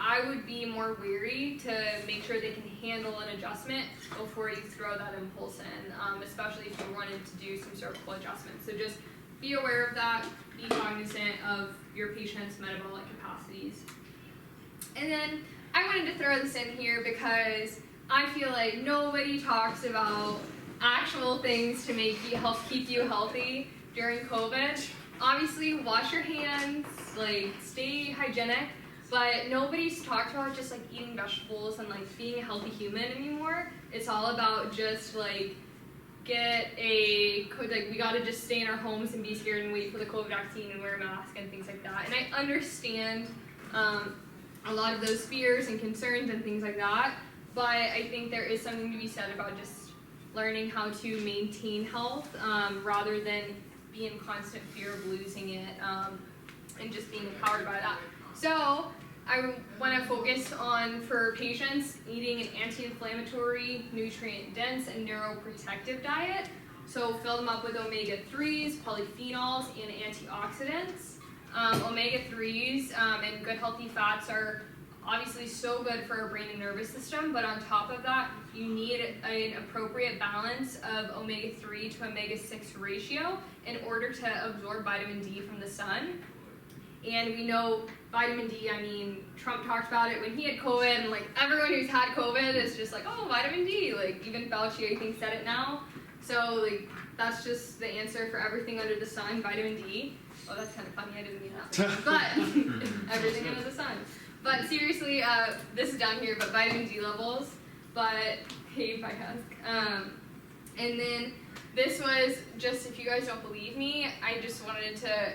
I would be more wary to make sure they can handle an adjustment before you throw that impulse in, especially if you wanted to do some cervical adjustments. So just be aware of that, be cognizant of your patient's metabolic capacities. And then I wanted to throw this in here because I feel like nobody talks about actual things to make you help keep you healthy during COVID. Obviously, wash your hands, like stay hygienic, but nobody's talked about just like eating vegetables and like being a healthy human anymore. It's all about just like we gotta just stay in our homes and be scared and wait for the COVID vaccine and wear a mask and things like that. And I understand a lot of those fears and concerns and things like that, but I think there is something to be said about just learning how to maintain health rather than be in constant fear of losing it and just being empowered by that. So I want to focus on, for patients, eating an anti-inflammatory, nutrient-dense, and neuroprotective diet. So fill them up with omega-3s, polyphenols, and antioxidants. Omega-3s and good healthy fats are obviously so good for our brain and nervous system, but on top of that, you need an appropriate balance of omega-3 to omega-6 ratio in order to absorb vitamin D from the sun. And we know vitamin D, I mean, Trump talked about it when he had COVID, and like everyone who's had COVID is just like, oh, vitamin D, like even Fauci, I think, said it now. So like that's just the answer for everything under the sun, vitamin D. Oh, that's kind of funny, I didn't mean that. But everything under the sun. But seriously, this is down here, but vitamin D levels, but hey, if I ask. And then this was just, if you guys don't believe me, I just wanted to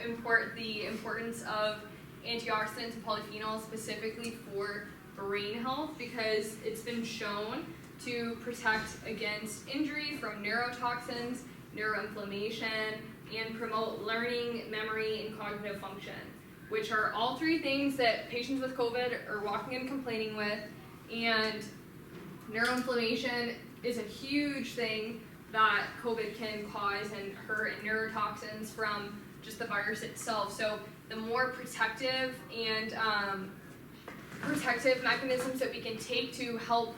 import the importance of antioxidants and polyphenols specifically for brain health, because it's been shown to protect against injury from neurotoxins, neuroinflammation, and promote learning, memory, and cognitive function, which are all three things that patients with COVID are walking in complaining with. And neuroinflammation is a huge thing that COVID can cause and hurt, and neurotoxins from just the virus itself. So the more protective and protective mechanisms that we can take to help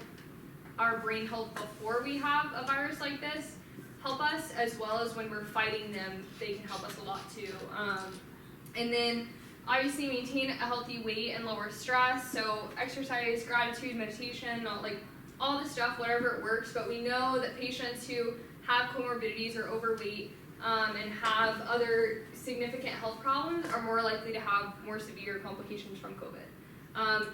our brain health before we have a virus like this help us, as well as when we're fighting them, they can help us a lot too. And then obviously maintain a healthy weight and lower stress. So exercise, gratitude, meditation, like all the stuff, whatever it works. But we know that patients who have comorbidities or overweight and have other significant health problems are more likely to have more severe complications from COVID.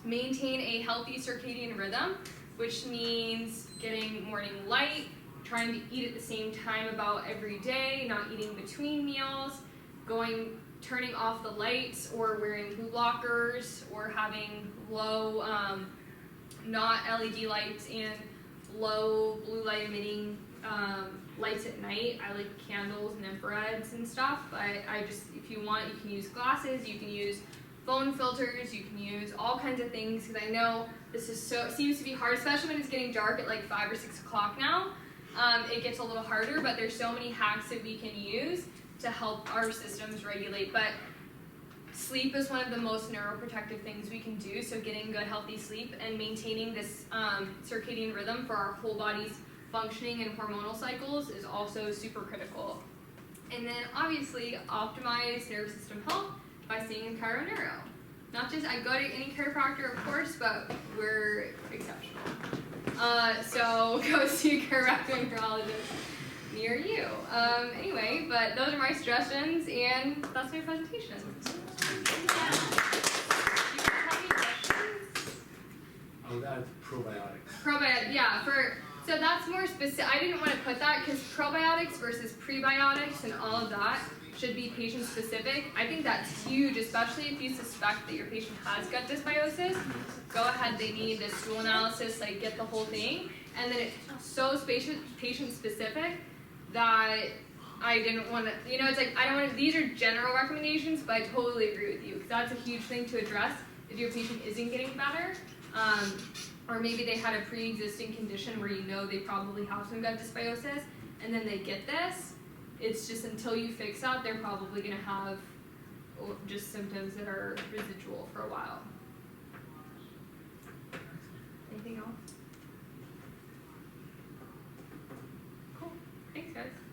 Maintain a healthy circadian rhythm, which means getting morning light, trying to eat at the same time about every day, not eating between meals, turning off the lights or wearing blue blockers, or having low, not LED lights and low blue light emitting lights at night. I like candles and infrareds and stuff, but if you want, you can use glasses, you can use phone filters, you can use all kinds of things, because I know this seems to be hard, especially when it's getting dark at like 5 or 6 o'clock now. It gets a little harder, but there's so many hacks that we can use to help our systems regulate. But sleep is one of the most neuroprotective things we can do, so getting good healthy sleep and maintaining this circadian rhythm for our whole body's functioning and hormonal cycles is also super critical. And then obviously optimize nervous system health by seeing Chiro Neuro. Not just, I go to any chiropractor of course, but we're exceptional. So go see a chiropractor neurologist near you. Anyway, but those are my suggestions, and that's my presentation. Oh, that's probiotics. Probiotics, yeah. So that's more specific. I didn't want to put that because probiotics versus prebiotics and all of that should be patient specific. I think that's huge, especially if you suspect that your patient has gut dysbiosis. Go ahead, they need the stool analysis, like get the whole thing. And then it's so patient specific that I didn't want to, it's like, I don't want to, these are general recommendations, but I totally agree with you, because that's a huge thing to address if your patient isn't getting better. Or maybe they had a pre-existing condition where they probably have some gut dysbiosis, and then they get this. it's just until you fix that, they're probably gonna have just symptoms that are residual for a while. Anything else?